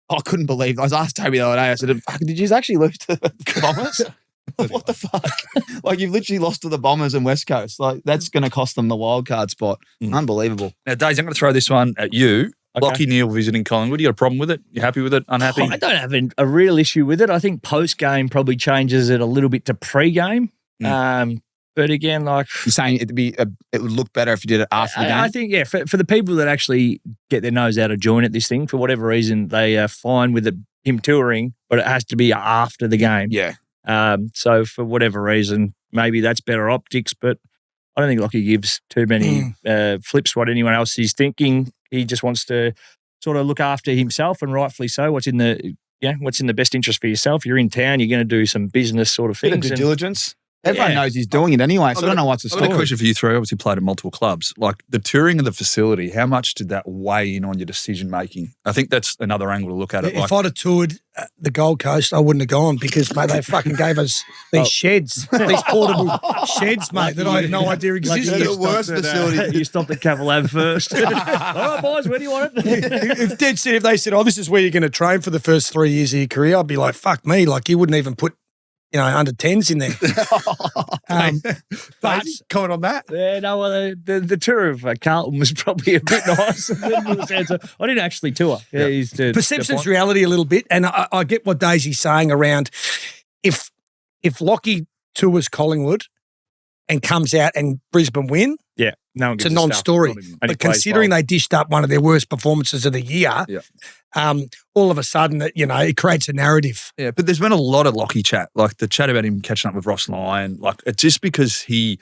B: I couldn't believe. I was asked Toby the other day. I said, "Did you actually lose to the Bombers? What the fuck? You've literally lost to the Bombers and West Coast. That's going to cost them the wildcard spot. Unbelievable."
A: Now, Daisy, I'm going to throw this one at you.
C: Okay.
A: Locky Neale visiting Collingwood. You got a problem with it? You happy with it? Unhappy?
C: I don't have a real issue with it. I think post-game probably changes it a little bit to pre-game. But again,
B: You're saying it would look better if you did it after the game?
C: I think, for the people that actually get their nose out of joint at this thing, for whatever reason, they are fine with him touring, but it has to be after the game.
B: Yeah.
C: So for whatever reason, maybe that's better optics, but I don't think Lockie gives too many flips what anyone else is thinking. He just wants to sort of look after himself, and rightfully so. What's in the best interest for yourself? You're in town. You're going to do some business sort of
B: Bit
C: things.
B: of due diligence. Everyone knows he's doing it anyway, so I don't know what's the
A: I've got
B: story.
A: a question for you three. Obviously played at multiple clubs. Like the touring of the facility, how much did that weigh in on your decision making? I think that's another angle to look at it.
D: If I'd have toured the Gold Coast, I wouldn't have gone because, mate, they fucking gave us these sheds, these portable sheds, mate, that I had no idea existed.
B: the worst facility.
C: You stopped at Cavalab first. All right, boys, where do you want it?
D: If they said, this is where you're going to train for the first 3 years of your career, I'd be like, fuck me. Like, you wouldn't even put, under 10s in there. But comment on that.
C: Yeah, no, well, the tour of Carlton was probably a bit nice. I didn't actually tour. Yeah.
D: Perception's reality a little bit, and I get what Daisy's saying around if Lachie tours Collingwood and comes out and Brisbane win,
C: yeah, no one
D: it's a
C: gives
D: non-story.
C: stuff.
D: But considering they dished up one of their worst performances of the year, all of a sudden, it creates a narrative.
A: Yeah, but there's been a lot of Lachie chat, like the chat about him catching up with Ross Lyon. Like it's just because he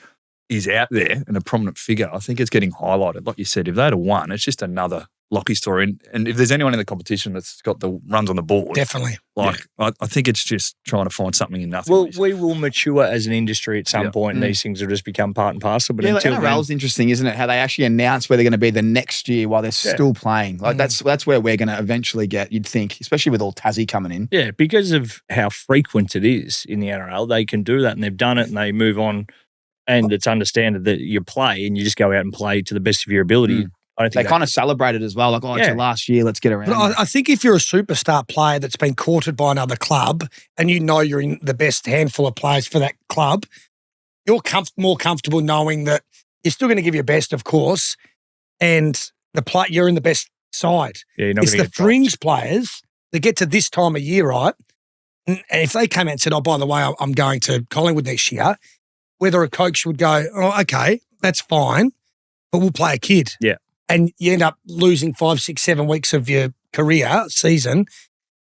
A: is out there and a prominent figure, I think it's getting highlighted. Like you said, if they had won, it's just another Lachie story. And if there's anyone in the competition that's got the runs on the board,
D: Definitely.
A: I think it's just trying to find something in nothing.
C: Well, we will mature as an industry at some point, and these things will just become part and parcel. But until
B: NRL's interesting, isn't it? How they actually announce where they're going to be the next year while they're still playing. Like that's where we're going to eventually get. You'd think, especially with all Tassie coming in.
C: Yeah, because of how frequent it is in the NRL, they can do that, and they've done it, and they move on. And it's understood that you play and you just go out and play to the best of your ability. I don't think
B: they kind of celebrate it as well. Like, it's your last year, let's get around.
D: But I think if you're a superstar player that's been courted by another club and you're in the best handful of players for that club, you're more comfortable knowing that you're still going to give your best, of course, and you're in the best side.
C: Yeah, you're not
D: it's the fringe players that get to this time of year, right? And if they came out and said, by the way, I'm going to Collingwood next year, whether a coach would go, okay, that's fine, but we'll play a kid.
C: Yeah.
D: And you end up losing 5, 6, 7 weeks of your season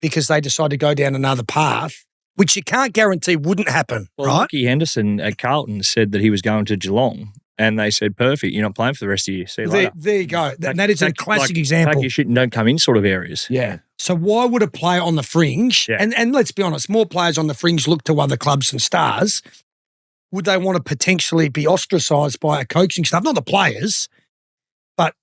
D: because they decide to go down another path, which you can't guarantee wouldn't happen, right?
C: Lachie Henderson at Carlton said that he was going to Geelong, and they said, perfect, you're not playing for the rest of the year. See you later.
D: There you go. That is a classic example.
C: Take your shit and don't come in sort of areas.
D: Yeah. So why would a player on the fringe, and let's be honest, more players on the fringe look to other clubs and stars, would they want to potentially be ostracised by a coaching staff? Not the players, but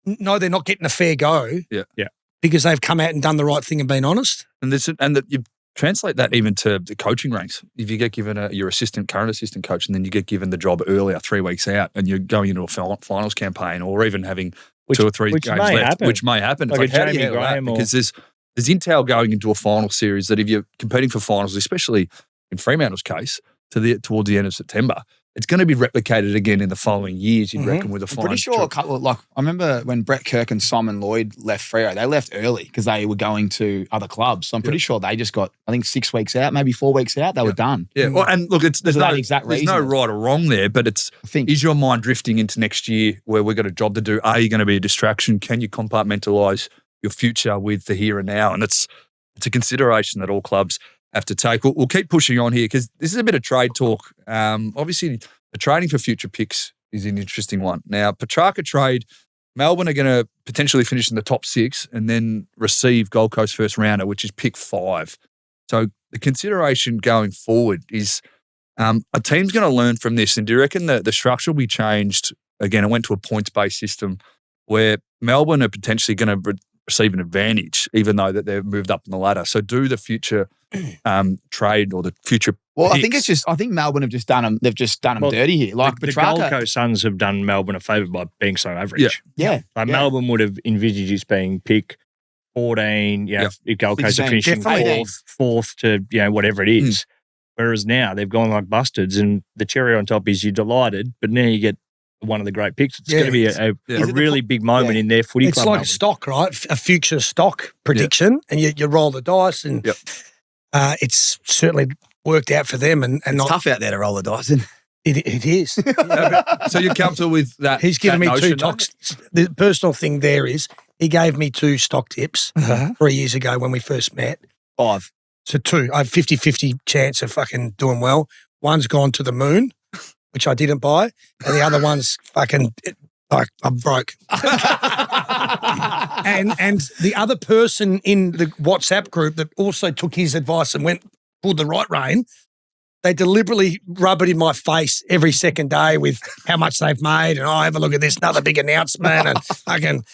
D: no, they're not getting a fair go.
A: Yeah.
D: Because they've come out and done the right thing and been honest.
A: And you translate that even to the coaching ranks. If you get given your current assistant coach, and then you get given the job earlier, 3 weeks out, and you're going into a finals campaign, or even having 2 or 3 games left, which may happen.
C: Like
A: it's how do you handle that? Because there's intel going into a final series that if you're competing for finals, especially in Fremantle's case, towards the end of September, it's going to be replicated again in the following years, you'd reckon, with a final.
B: I'm pretty sure a couple I remember when Brett Kirk and Simon Lloyd left Freo, they left early because they were going to other clubs. So I'm pretty sure they just got, 6 weeks out, maybe 4 weeks out, they were done.
A: Yeah, well, and look, there's no right or wrong there, but is your mind drifting into next year where we've got a job to do? Are you going to be a distraction? Can you compartmentalise your future with the here and now? And it's a consideration that all clubs have to take. We'll keep pushing on here because this is a bit of trade talk. Obviously, the trading for future picks is an interesting one. Now, Petrarca trade, Melbourne are going to potentially finish in the top 6 and then receive Gold Coast first rounder, which is pick 5. So the consideration going forward is a team's going to learn from this. And do you reckon the structure will be changed? Again, it went to a points-based system where Melbourne are potentially going to receive an advantage, even though that they've moved up in the ladder. So do the future trade or the future picks.
B: I think Melbourne have just done them. They've just done them dirty here. Like
C: the
B: Petrarca,
C: Gold Coast Suns have done Melbourne a favour by being so average. Melbourne would have envisaged this being pick 14. If Gold Coast are finishing fourth to whatever it is. Whereas now they've gone like bustards, and the cherry on top is you're delighted, but now you get one of the great picks. It's going to be a really big moment in their footy club.
D: It's like a stock, right? A future stock prediction, and you roll the dice, and it's certainly worked out for them. And
B: it's tough out there to roll the dice, isn't it?
D: It is.
A: So you're comfortable with that?
D: He's given me 2 stocks. The personal thing there is he gave me 2 stock tips 3 years ago when we first met.
B: 5.
D: So 2. I have 50-50 chance of fucking doing well. One's gone to the moon, which I didn't buy, and the other one's fucking like I'm broke. and the other person in the WhatsApp group that also took his advice and pulled the right rein, they deliberately rub it in my face every second day with how much they've made and, have a look at this, another big announcement and fucking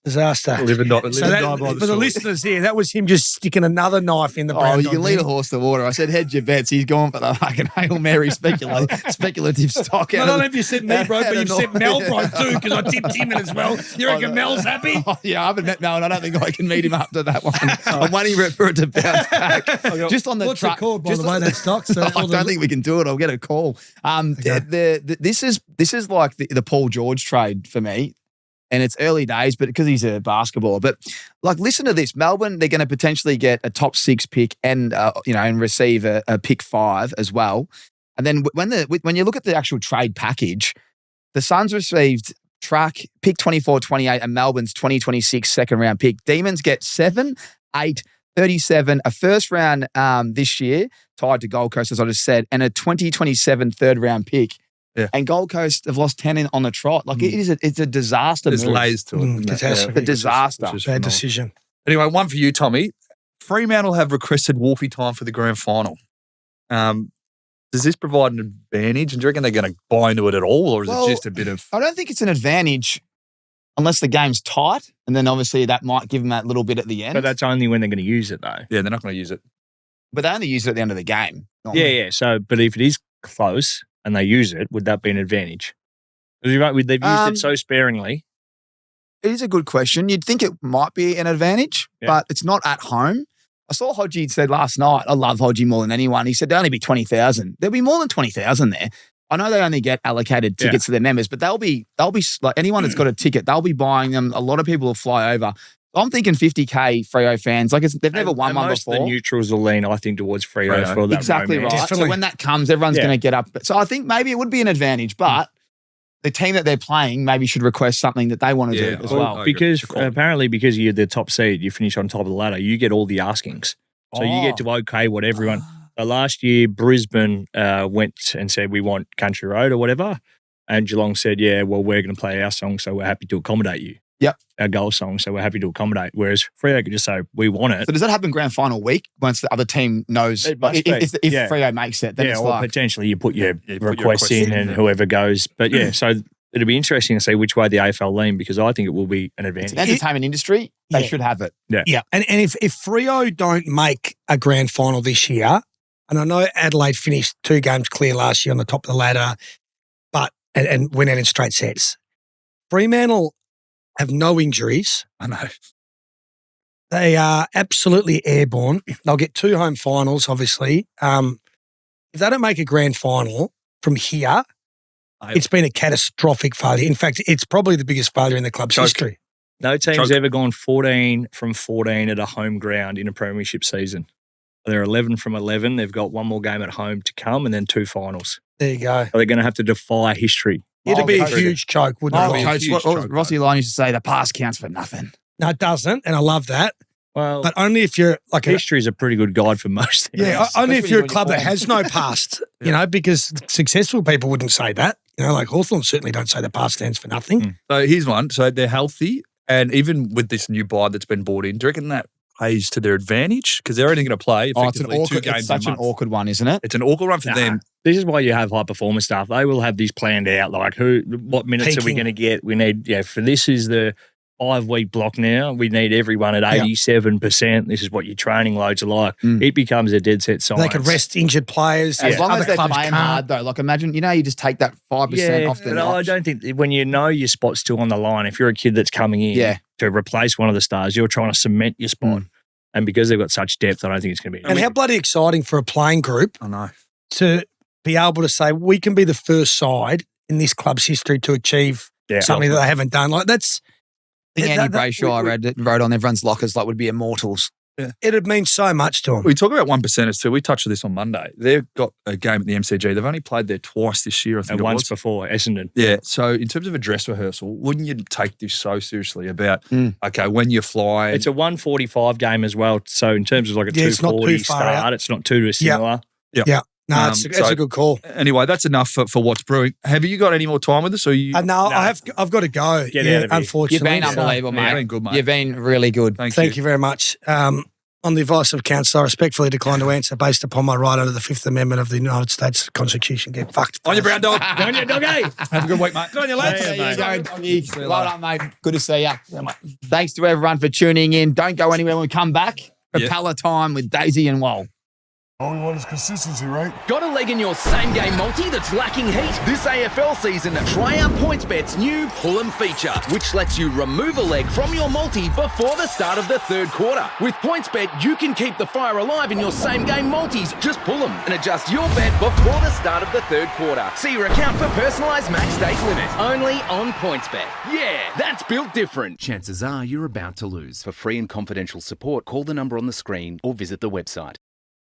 D: disaster.
A: Live and die by
D: For the listeners here, that was him just sticking another knife in the brown.
B: You can lead a horse to water. I said, hedge your bets. He's gone for the fucking Hail Mary speculative stock.
D: Not only have you said me, bro, but you've said Mel, bro, too, because I tipped him in as well. You reckon Mel's happy?
B: Yeah, I haven't met Mel, and I don't think I can meet him after that one. I'm waiting for it to bounce back. Just on the
D: What's
B: truck.
D: it called, by the way, that stock? So
B: I don't think we can do it. I'll get a call. This is like the Paul George trade for me. And it's early days, but because he's a basketballer. But like, listen to this: Melbourne, they're going to potentially get a top 6 pick and and receive a pick 5 as well. And then when you look at the actual trade package, the Suns received pick 24, 28, and Melbourne's 2026 second round pick. Demons get 7, 8, 37, a first round this year tied to Gold Coast, as I just said, and a 2027 third round pick.
A: Yeah.
B: And Gold Coast have lost 10 on the trot. Like it's a disaster.
A: There's
B: move.
A: layers to it.
D: Catastrophe.
B: A disaster.
D: Bad decision.
A: Anyway, one for you, Tommy. Fremantle have requested Wolfie time for the grand final. Does this provide an advantage? And do you reckon they're going to buy into it at all, or is it just a bit of...
B: I don't think it's an advantage unless the game's tight, and then obviously that might give them that little bit at the end.
C: But that's only when they're going to use it, though.
A: Yeah, they're not going to use it.
B: But they only use it at the end of the game. Normally.
C: Yeah. So, but if it is close and they use it, would that be an advantage? Because they've used it so sparingly.
B: It is a good question. You'd think it might be an advantage, but it's not at home. I saw Hodgie said last night, I love Hodgie more than anyone. He said there'll only be 20,000. There'll be more than 20,000 there. I know they only get allocated tickets to their members, but they'll be like anyone that's got a ticket, they'll be buying them. A lot of people will fly over. I'm thinking 50K Freo fans. Like they've never won one
C: most
B: before.
C: The neutrals will lean, I think, towards Freo for that.
B: Exactly
C: romance.
B: right.
D: Definitely.
B: So when that comes, everyone's going to get up. So I think maybe it would be an advantage, but the team that they're playing maybe should request something that they want to do as well.
C: Because apparently, because you're the top seed, you finish on top of the ladder, you get all the askings. So you get to okay what everyone. Last year, Brisbane went and said we want Country Road or whatever, and Geelong said, yeah, well, we're going to play our song, so we're happy to accommodate you.
B: Yep.
C: Our goal song, so we're happy to accommodate. Whereas Freo could just say, we want it.
B: So does that happen grand final week once the other team knows? If Freo makes it, then it's
C: or
B: like...
C: potentially you put your requests in and whoever goes. But so it'll be interesting to see which way the AFL lean because I think it will be an advantage.
B: It's an entertainment industry. They should have it.
D: Yeah. And if Freo don't make a grand final this year, and I know Adelaide finished 2 games clear last year on the top of the ladder, but and went out in straight sets. Fremantle have no injuries.
A: I know.
D: They are absolutely airborne. They'll get 2 home finals, obviously. If they don't make a grand final from here, it's been a catastrophic failure. In fact, it's probably the biggest failure in the club's history.
C: No team's ever gone 14 from 14 at a home ground in a premiership season. They're 11 from 11. They've got 1 more game at home to come and then 2 finals.
D: There you go.
C: So they're going to have to defy history.
D: It'd be a huge choke, wouldn't it?
B: Coach, Rossi Lyon used to say the past counts for nothing.
D: No, it doesn't, and I love that.
C: Well,
D: but only if you're like
C: history is a pretty good guide for most things.
D: Yeah, only if you're a club that has no past, because successful people wouldn't say that. Like Hawthorn certainly don't say the past stands for nothing.
A: So here's one. So they're healthy, and even with this new buy that's been brought in, do you reckon that plays to their advantage? Because they're only going to play effectively 2 games
B: it's such
A: a month.
B: An awkward one, isn't it?
A: It's an awkward one for them.
C: This is why you have high performance staff. They will have this planned out, like what minutes are we going to get? We need, for this is the 5-week block now. We need everyone at 87%. This is what your training loads are like. It becomes a dead set science.
D: They could rest injured players.
B: As long as they're playing hard, though. Like imagine, you just take that 5% off the notch.
C: I don't think when you know your spot's still on the line, if you're a kid that's coming in to replace one of the stars, you're trying to cement your spot. And because they've got such depth, I don't think it's going to be.
D: And how bloody exciting for a playing group to be able to say, we can be the first side in this club's history to achieve something that they haven't done. Like that's...
B: I think Andy Brayshaw wrote on everyone's lockers like would be immortals.
A: Yeah.
D: It'd mean so much to them.
A: We talk about 1%ers too. We touched on this on Monday. They've got a game at the MCG. They've only played there twice this year, I think.
C: And once before, Essendon.
A: Yeah. So in terms of a dress rehearsal, wouldn't you take this so seriously about, okay, when you fly?
C: It's a 1:45 game as well. So in terms of like a 2:40 start, it's not too dissimilar.
D: Yeah. No, it's a good call.
A: Anyway, that's enough for what's brewing. Have you got any more time with us? Or you?
D: No, I've got to go.
C: Get out of here.
D: Unfortunately.
B: You've been unbelievable, mate.
A: You've been good, mate.
B: You've been really good.
D: Thank you very much. On the advice of counsel, I respectfully decline to answer based upon my right under the Fifth Amendment of the United States Constitution. Get fucked.
A: On your brown dog.
C: On your doggy.
A: Have a good week, mate. Good on you, lads.
C: Yeah,
B: There you go, doggy. Well done, mate. Good to see you. Thanks to everyone for tuning in. Don't go anywhere when we come back. Propeller time with Daisy and Wal.
E: All we want is consistency, right?
F: Got a leg in your same-game multi that's lacking heat? This AFL season, try out PointsBet's new Pull 'em feature, which lets you remove a leg from your multi before the start of the third quarter. With PointsBet, you can keep the fire alive in your same-game multis. Just pull them and adjust your bet before the start of the third quarter. See your account for personalised match stake limit. Only on PointsBet. Yeah, that's built different. Chances are you're about to lose. For free and confidential support, call the number on the screen or visit the website.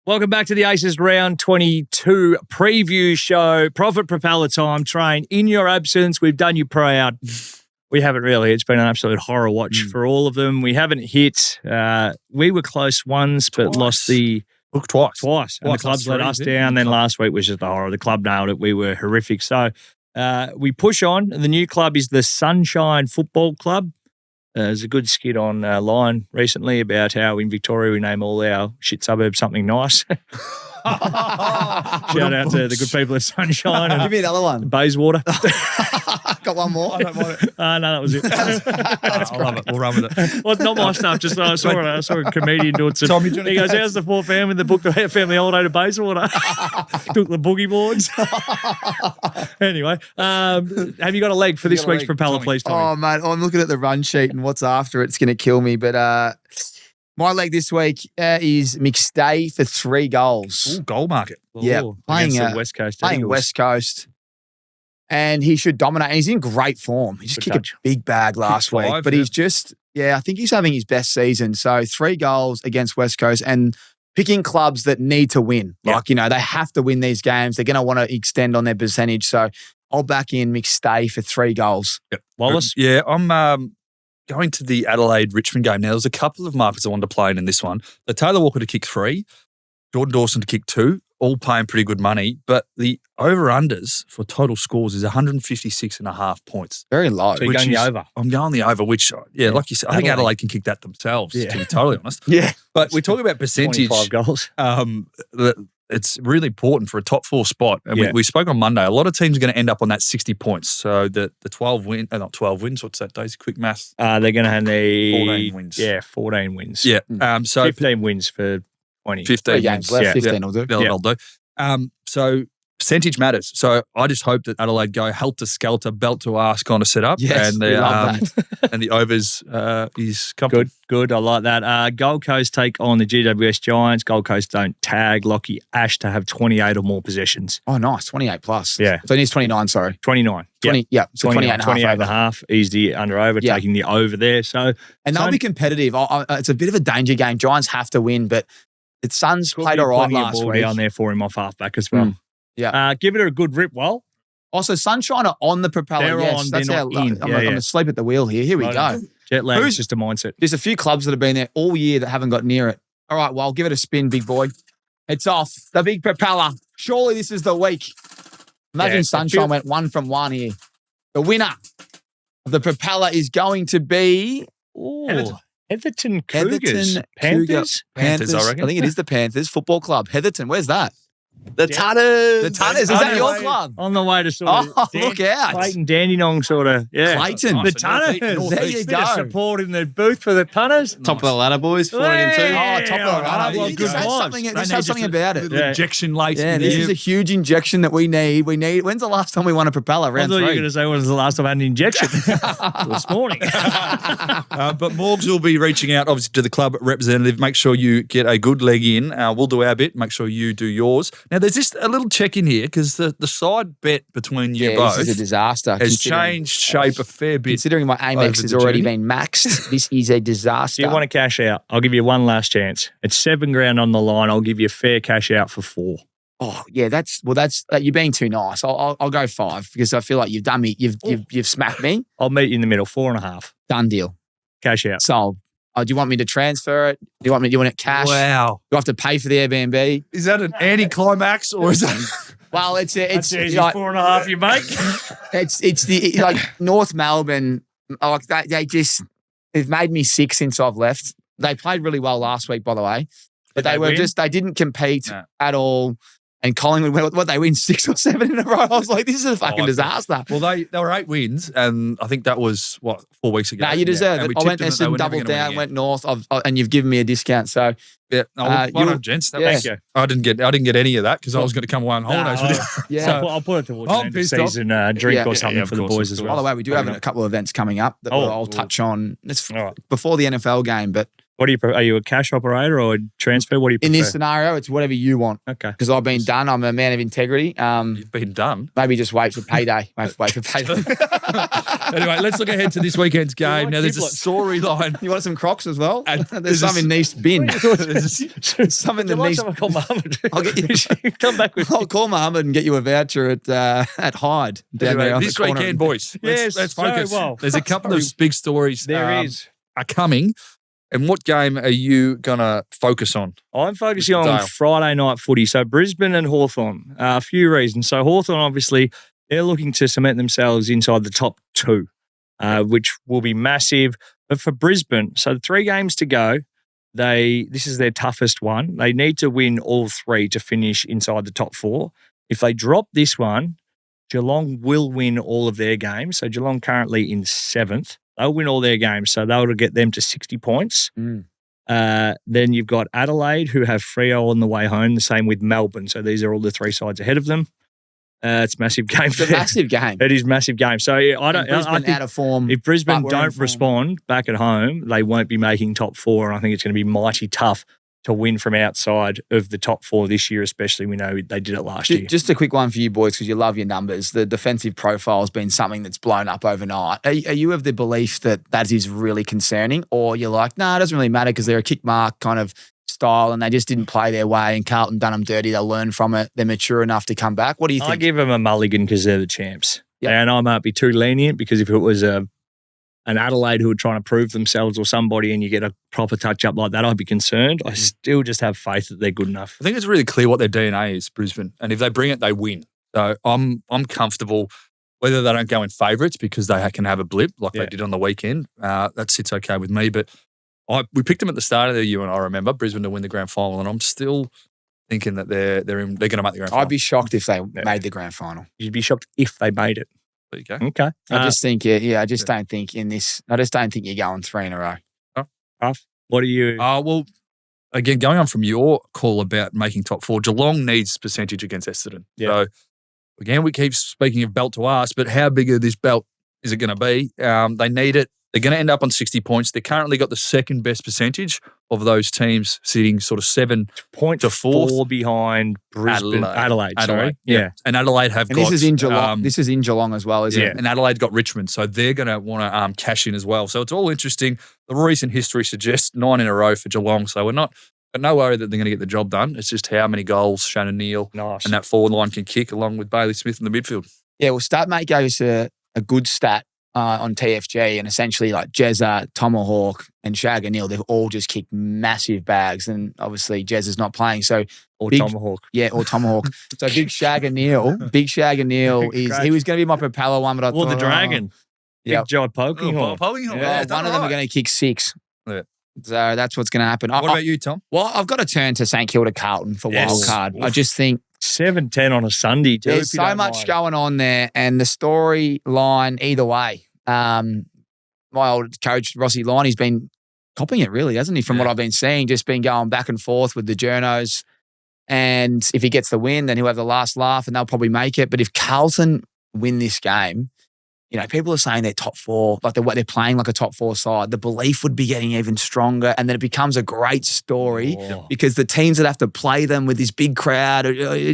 C: Welcome back to the ACES Round 22 Preview Show. Prophet Propeller time. Train. In your absence, we've done you proud. We haven't really. It's been an absolute horror watch for all of them. We haven't hit. We were close once, but lost the...
A: Look, twice.
C: And the clubs let us down. Then last week was just the horror. The club nailed it. We were horrific. So we push on. The new club is the Sunshine Football Club. There's a good skit online recently about how in Victoria we name all our shit suburbs something nice. Shout out to the good people at Sunshine and
B: Give me another one.
C: Bayswater.
B: Got one more.
A: I don't mind it.
C: No, that was it.
A: I love it. We'll run with it.
C: Well, not my stuff. Just I saw a comedian doing some.
A: Tommy, do you want
C: He
A: to
C: goes,
A: go?
C: "How's the poor family that booked the family holiday to Bayswater? Took the boogie boards." Anyway, have you got a leg for this
A: got a
C: week's
A: leg,
C: propeller,
A: Tommy?
C: please, Tommy?
B: Oh, mate, I'm looking at the run sheet and what's after it's going to kill me. But my leg this week is McStay for 3 goals.
A: Ooh, goal market.
B: Yeah,
C: Ooh,
B: playing,
C: against the West Coast.
B: Playing
C: Eagles.
B: West Coast. And he should dominate. And he's in great form. He just
C: Good
B: kicked
C: touch.
B: a big bag last week.
A: 5,
B: But
A: yeah.
B: he's just, I think he's having his best season. So 3 goals against West Coast and picking clubs that need to win.
C: Yeah.
B: Like, they have to win these games. They're going to want to extend on their percentage. So I'll back in McStay for 3 goals.
A: Yep.
C: Wallace?
A: Yeah, I'm going to the Adelaide-Richmond game. Now, there's a couple of markets I wanted to play in this one. The Taylor Walker to kick 3, Jordan Dawson to kick 2, all paying pretty good money. But the over-unders for total scores is 156.5 points.
B: Very low.
C: So you're
A: which
C: going the
A: is-
C: over.
A: I'm going the over, which, like you said, I think
C: Adelaide.
A: Adelaide can kick that themselves,
C: Yeah.
A: to be totally honest.
B: Yeah.
A: But we talk about percentage.
C: 25 goals.
A: It's really important for a top 4 spot. And
C: Yeah.
A: we spoke on Monday. A lot of teams are going to end up on that 60 points. So the 12 wins, not 12 wins. What's that, Daisy? Quick math.
C: They're going to have the
A: 14 wins.
C: Yeah, 14 wins.
A: Yeah. So
C: 15 wins for 20.
A: 15
B: 3 games
A: wins.
B: left.
C: Yeah.
B: 15 will do.
A: They'll do. So percentage matters. So I just hope that Adelaide go helter-skelter, belt to ass kind of setup.
B: Yes,
A: and
B: we love
A: and the overs is comfortable.
C: Good. I like that. Gold Coast take on the GWS Giants. Gold Coast don't tag Lachie Ash to have 28 or more possessions.
B: Oh, nice. 28 plus.
C: Yeah.
B: So he needs 29, sorry.
C: 29.
B: 20, yeah. So 28 and a half.
C: 28 and a
B: over.
C: half. He's the under over,
B: Yeah.
C: taking the over there. So
B: And they'll be competitive. It's a bit of a danger game. Giants have to win, but the Suns played all right last week.
C: on there for him off halfback as well.
B: Yeah.
C: Give it a good rip, Well.
B: Also, Sunshine are on the propeller.
C: They're
B: yes,
C: on,
B: that's
C: they're
B: how
C: not in.
B: I'm asleep at the wheel here. Here we
C: Right
B: go.
C: on. Jet lag
B: Who's-
C: is just a mindset.
B: There's a few clubs that have been there all year that haven't got near it. All right, well, give it a spin, big boy. It's off. The big propeller. Surely this is the week. Imagine
C: Yeah,
B: Sunshine went 1 from 1 here. The winner of the propeller is going to be
C: Everton Cougars.
B: Heatherton
C: Panthers?
A: Panthers, I reckon.
B: think it is the Panthers Football Club. Heatherton, where's that?
G: The Tunners.
B: The Tunners. Is that your club?
C: On the way to sort of
B: Oh, look out.
C: Clayton Dandenong sort of. Yeah.
B: Clayton.
C: The Tunners.
B: There you
C: Bit of
B: go.
C: support in the booth for the Tunners.
G: Top of the ladder, boys. 14 and 2.
B: Oh, top of the
C: all right.
B: runner.
C: Well,
B: You
C: good
B: just have
C: vibes.
B: something,
A: They
B: just
A: need
B: have something
A: just
B: about it.
A: little
C: Yeah.
A: injection late.
B: Yeah,
A: in
B: this
A: the
B: is a huge injection that we need. When's the last time we won a propeller?
C: I
B: Round
C: thought you were
B: 3.
C: going to say, when was the last time I had an injection? This morning.
A: But Morgs will be reaching out, obviously, to the club representative. Make sure you get a good leg in. We'll do our bit. Make sure you do yours. Now, there's just a little check in here because the side bet between you both
B: this is a disaster.
A: has changed shape a fair bit.
B: Considering my Amex
A: over
B: has
A: the
B: already
A: journey.
B: been maxed, this is a disaster.
C: Do you want to cash out? I'll give you one last chance. It's $7,000 on the line. I'll give you a fair cash out for 4.
B: Oh yeah, that's you're being too nice. I'll go 5 because I feel like you've done me. You've smacked me.
C: I'll meet you in the middle, 4.5.
B: Done deal.
C: Cash out.
B: Sold. do you want me to transfer it? Do you want it cash?
A: Wow.
B: Do I have to pay for the Airbnb?
A: Is that an anticlimax or is that?
B: Well, it's
C: That's easy,
B: like,
C: 4.5 you make.
B: it's the like North Melbourne. Like they've made me sick since I've left. They played really well last week, by the way, but they didn't compete at all. And Collingwood, they win 6 or 7 in a row. I was like, this is a fucking disaster.
A: Well, they were 8 wins, and I think that was 4 weeks ago.
B: No, you deserve it. I went there and doubled down, went north, and you've given me a discount. So
A: yeah, well done, gents. Thank you. I didn't get any of that because I was going to come away on holidays with you.
B: Yeah,
C: so I'll put it towards the end of the season drink or something for the boys as well.
B: By the way, we do have a couple of events coming up that I'll touch on. It's before the NFL game, but.
C: What do you? Are you a cash operator or a transfer? What do you prefer?
B: In this scenario, it's whatever you want.
C: Okay.
B: Because I've been done. I'm a man of integrity.
A: You've been done.
B: Maybe just wait for payday. Wait for payday.
A: Anyway, let's look ahead to this weekend's game. Now, there's a storyline.
B: You want some Crocs as well? There's some in Nice bin. Some in the Nice.
C: I'll call Mohammed.
B: I'll get you.
C: Come back with.
B: I'll call Mohammed and get you a voucher at Hyde down there on
A: This
B: the corner.
A: weekend, boys. Let's focus. There's a couple of big stories.
C: There
A: are coming. And what game are you going to focus on?
C: I'm focusing on Friday night footy. So Brisbane and Hawthorn. A few reasons. So Hawthorn, obviously, they're looking to cement themselves inside the top 2, which will be massive. But for Brisbane, so 3 games to go. This is their toughest one. They need to win all 3 to finish inside the top 4. If they drop this one, Geelong will win all of their games. So Geelong currently in 7th. They'll win all their games, so that'll get them to 60 points. Then you've got Adelaide, who have Freo on the way home, the same with Melbourne. So these are all the 3 sides ahead of them. It's a massive game.
B: It's a massive game.
C: It is a massive game. So I think
B: out of form.
C: If Brisbane don't respond back at home, they won't be making top 4, and I think it's going to be mighty tough to win from outside of the top 4 this year, especially. We know they did it last year.
B: Just a quick one for you boys, because you love your numbers. The defensive profile has been something that's blown up overnight. Are you of the belief that is really concerning, or you're like, no, it doesn't really matter because they're a kick mark kind of style and they just didn't play their way and Carlton done them dirty. They'll learn from it. They're mature enough to come back. What do you think?
C: I give them a mulligan because they're the champs. Yep. And I might be too lenient because if it was an Adelaide who are trying to prove themselves or somebody and you get a proper touch-up like that, I'd be concerned. I still just have faith that they're good enough.
A: I think it's really clear what their DNA is, Brisbane. And if they bring it, they win. So I'm comfortable whether they don't go in favourites because they can have a blip like they did on the weekend. That sits okay with me. But we picked them at the start of the year and I remember Brisbane to win the grand final and I'm still thinking that they're going to make the grand final.
B: I'd be shocked if they made the grand final.
C: You'd be shocked if they made it.
A: There you go.
C: Okay.
B: I just think, I don't think you're going 3 in a row.
C: What are you?
A: Well, again, going on from your call about making top 4, Geelong needs percentage against Essendon. Yeah. So, again, we keep speaking of belt to us, but how big of this belt is it going to be? They need it. They're going to end up on 60 points. They currently got the second best percentage of those teams, sitting sort of 7
C: points to 4 behind Brisbane, Adelaide. Sorry. Yeah.
A: And Adelaide have got.
B: This is in Geelong. This is in Geelong as well, isn't it?
A: And Adelaide got Richmond, so they're going to want to cash in as well. So it's all interesting. The recent history suggests 9 in a row for Geelong. So we're not. But no worry that they're going to get the job done. It's just how many goals Shannon Neale and that forward line can kick along with Bailey Smith in the midfield.
B: Yeah, well, Statmate gave us a good stat on TFG, and essentially like Jezza, Tomahawk, and Shag and Neale, they've all just kicked massive bags, and obviously Jezza's not playing, so
C: Tomahawk.
B: Yeah, or Tomahawk. So Big Shag and Neale he was going to be my propeller one, but I thought
C: the Dragon. Big Joy Poking Hawk.
B: One of them are going to kick 6. Yeah. So that's what's going to happen.
A: What about you, Tom?
B: Well, I've got to turn to St Kilda Carlton for Wildcard. I just think
C: 7-10 on a Sunday too.
B: There's so much going on there, and the storyline either way. My old coach Rossi Liney's been copying it, really, hasn't he? From what I've been seeing, just been going back and forth with the journos. And if he gets the win, then he'll have the last laugh, and they'll probably make it. But if Carlton win this game, people are saying they're top 4, like they're playing like a top 4 side. The belief would be getting even stronger, and then it becomes a great story because the teams that have to play them with this big crowd, I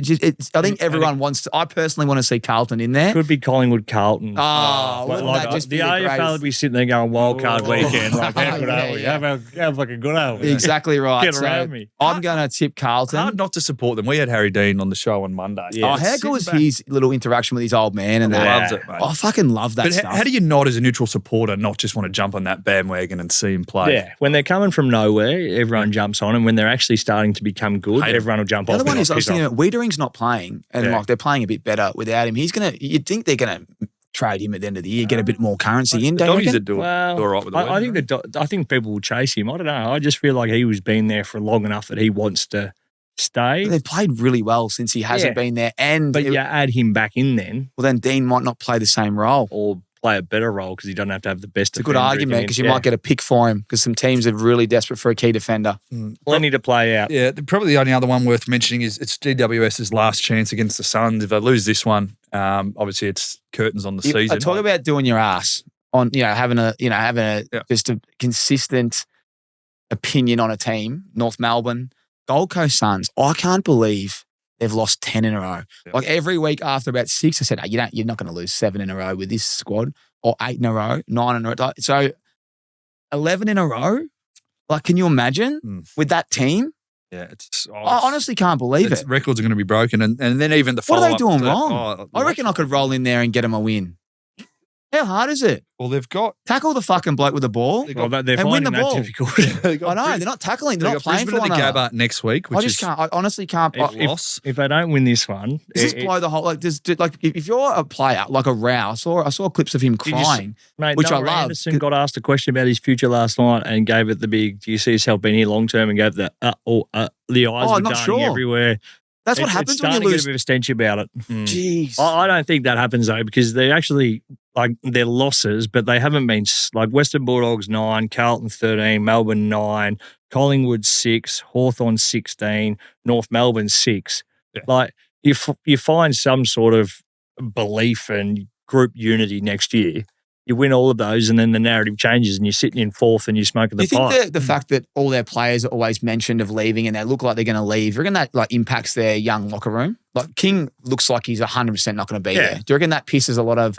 B: think everyone wants to. I personally want to see Carlton in there.
C: Could be Collingwood Carlton.
B: Wouldn't that just
C: the
B: be
C: AFL would be sitting there going Wildcard weekend. Like, how good are we? How fucking good are we?
B: Exactly right.
C: Get around me.
B: I'm going to tip Carlton.
A: Hard not to support them. We had Harry Dean on the show on Monday.
B: How good was his little interaction with his old man and that?
A: Loves it, mate.
B: I fucking love love that
A: But
B: stuff.
A: how do you not, as a neutral supporter, not just want to jump on that bandwagon and see him play?
C: Yeah, when they're coming from nowhere, everyone jumps on, and when they're actually starting to become good,
A: Hate 'em.
C: everyone will jump
B: The
C: off.
B: other one
C: and
B: is I was
C: kick
B: thinking
C: off.
B: Wiedering's not playing, and
C: Yeah.
B: like they're playing a bit better without him. You'd think they're gonna trade him at the end of the year, get a bit more currency in.
A: The
B: Don't you
A: doggies
B: reckon?
A: are doing
C: Well,
A: all right with the
C: I
A: wedding,
C: think I think people will chase him. I don't know. I just feel like he was been there for long enough that he wants to stay.
B: They've played really well since he hasn't
C: Yeah.
B: been there, and
C: But you add him back in then,
B: well, then Dean might not play the same role.
C: or play a better role because he doesn't have to have the best.
B: It's a good argument because you might get a pick for him because some teams are really desperate for a key defender.
C: plenty to play out.
A: Yeah, probably the only other one worth mentioning is it's GWS's last chance against the Suns. If they lose this one, obviously it's curtains on the season.
B: Talk about doing your ass on, having a just a consistent opinion on a team. North Melbourne, Gold Coast Suns. I can't believe they've lost 10 in a row.
A: Yeah.
B: Like every week after about 6, I said, "Hey, you're not going to lose 7 in a row with this squad, or 8 in a row, 9 in a row." So 11 in a row. Like, can you imagine with that team?
A: Yeah,
B: I honestly can't believe it.
A: Records are going to be broken, and then even the
B: What are they
A: follow-up
B: doing
A: to-
B: wrong? I reckon I could roll in there and get them a win. How hard is it?
A: Well, they've got
B: Tackle the fucking bloke with the ball.
C: Well, they're
B: And win
C: finding
B: the
C: that
B: ball.
C: difficult.
B: I know, they're not tackling. They're
A: They've
B: not
A: got
B: playing for
A: Brisbane
B: one
A: at the
B: another.
A: Gabba next week, which
B: I just can't. I honestly can't.
A: loss.
C: If they don't win this one,
B: Does this blow the whole? If you're a player like a Row, I saw clips of him
C: you just-
B: crying.
C: mate,
B: which I
C: Noah
B: love.
C: Anderson got asked a question about his future last night and gave it the big. Do you see yourself being here long term? And gave the the eyes were
B: not
C: darting
B: sure.
C: everywhere.
B: That's what
C: It's
B: happens when you
C: starting to get
B: lose.
C: a bit of a stench about it.
B: Jeez.
C: I don't think that happens though, because they actually they're losses, but they haven't been like Western Bulldogs 9, Carlton 13, Melbourne 9, Collingwood 6, Hawthorn 16, North Melbourne 6.
A: Yeah.
C: Like you find some sort of belief and group unity next year. You win all of those, and then the narrative changes, and you're sitting in fourth, and you're smoking
B: Do
C: the
B: you
C: pipe.
B: think the fact that all their players are always mentioned of leaving and they look like they're going to leave, do you reckon that impacts their young locker room? Like King looks like he's 100% not going to be there. Do you reckon that pisses a lot of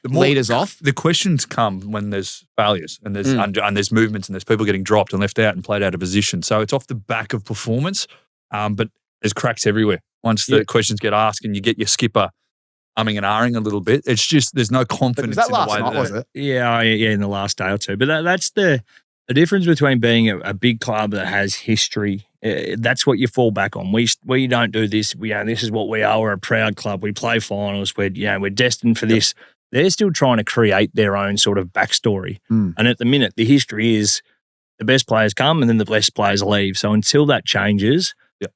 B: leaders off?
A: The questions come when there's failures and there's and there's movements and there's people getting dropped and left out and played out of position. So it's off the back of performance, but there's cracks everywhere. Once the questions get asked and you get your skipper umming and ahhing a little bit, it's just there's no confidence
B: Was that
A: in the
B: last
A: way
B: night,
A: that
B: was it?
C: Yeah, in the last day or two. But that's the difference between being a big club that has history. That's what you fall back on. We don't do this. This is what we are. We're a proud club. We play finals. We're destined for this. They're still trying to create their own sort of backstory. And at the minute, the history is the best players come and then the best players leave. So until that changes,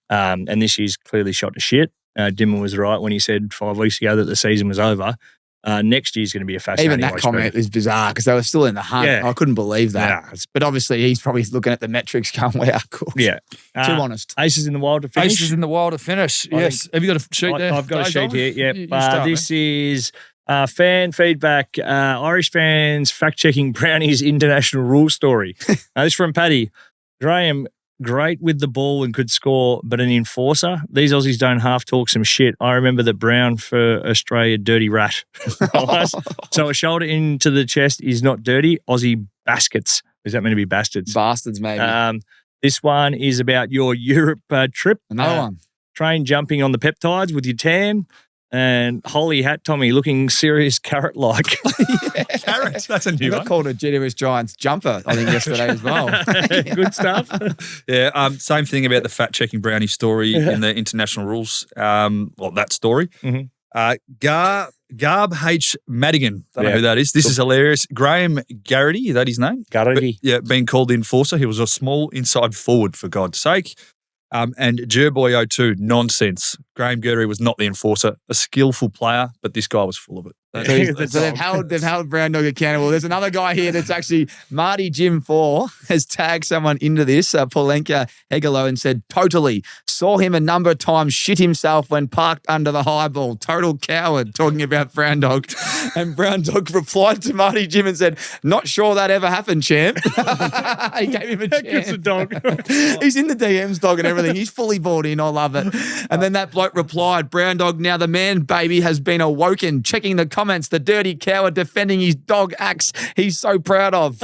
C: and this year's clearly shot to shit. Dimmer was right when he said 5 weeks ago that the season was over. Next year's going to be a fascinating
B: Even that
C: watch,
B: comment is bizarre because they were still in the hunt.
C: Yeah.
B: I couldn't believe that.
C: Yeah.
B: But obviously, he's probably looking at the metrics going, wow, cool.
C: Yeah.
B: Too honest.
C: Aces in the wild to finish.
A: Aces in the wild to finish.
C: I
A: Yes. Have you got a sheet there?
C: I've got a sheet here. Yep.
A: You start,
C: This is fan feedback. Irish fans fact-checking Brownie's international rule story. This is from Paddy. Graham, great with the ball and could score, but an enforcer? These Aussies don't half talk some shit. I remember that Brown for Australia, dirty rat. So a shoulder into the chest is not dirty. Aussie baskets. Is that meant to be bastards?
B: Bastards, maybe.
C: This one is about your Europe trip.
B: Another one.
C: Train jumping on the peptides with your tan. And holy hat, Tommy, looking serious carrot-like.
A: Carrots. That's a
B: You
A: new
B: got
A: one.
B: called a Generous Giants jumper, I think, yesterday as well.
C: Good stuff.
A: Yeah. Same thing about the fact-checking Brownie story in the international rules. That story. Garb H. Madigan. Don't know who that is. This is hilarious. Graham Garrity, is that his name?
C: Garrity.
A: Yeah, being called the enforcer. He was a small inside forward, for God's sake. And Jerboy02, nonsense. Graham Gertie was not the enforcer, a skillful player, but this guy was full of it.
B: So they've held Browndog accountable. There's another guy here that's actually Marty Jim 4 has tagged someone into this, Polenka Hegelo, and said, totally. Saw him a number of times shit himself when parked under the high ball. Total coward, talking about Browndog. And Browndog replied to Marty Jim and said, not sure that ever happened, champ. He gave him a chance.
C: It's a dog.
B: He's in the DMs, dog, and everything. He's fully bought in. I love it. And then that bloke replied, Browndog, now the man baby has been awoken, checking the comments, the dirty coward defending his dog axe he's so proud of.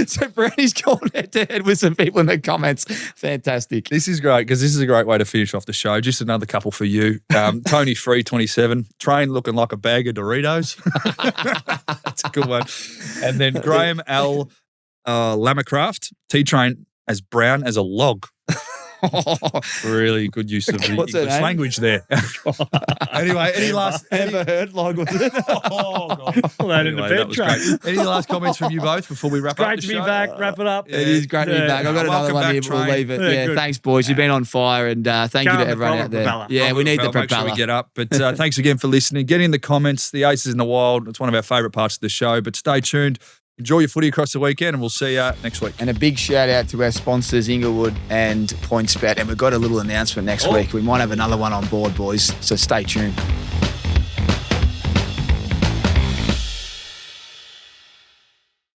B: So Browny's gone head-to-head with some people in the comments. Fantastic.
A: This is great because this is a great way to finish off the show. Just another couple for you. Tony Free, 27. Train looking like a bag of Doritos. That's a good one. And then Graham L. Lamacraft. T-Train as brown as a log. Really good use of the
B: What's
A: English
B: her name?
A: language there. Anyway, any last...
B: Ever heard log, was it?
A: Oh, God.
C: That in the
A: Anyway,
C: bed
A: that was
C: truck.
A: great. Any last comments from you both before we wrap up
C: Great
A: the
C: to be
A: show?
C: back. Wrap it up.
B: It is great to be back. I've got another
A: Welcome
B: one
A: back,
B: here. We'll
A: Train.
B: leave it.
C: Yeah,
B: Yeah,
C: good.
B: thanks, boys. You've been on fire, and thank you
C: Go
B: to
C: on the
B: everyone out there.
C: propeller.
B: Yeah, we need the
A: Make sure
B: propeller.
A: we get up. But thanks again for listening. Get in the comments. The Aces in the Wild. It's one of our favourite parts of the show. But stay tuned. Enjoy your footy across the weekend, and we'll see you next week.
B: And a big shout out to our sponsors, Inglewood and PointsBet. And we've got a little announcement next week. We might have another one on board, boys. So stay tuned.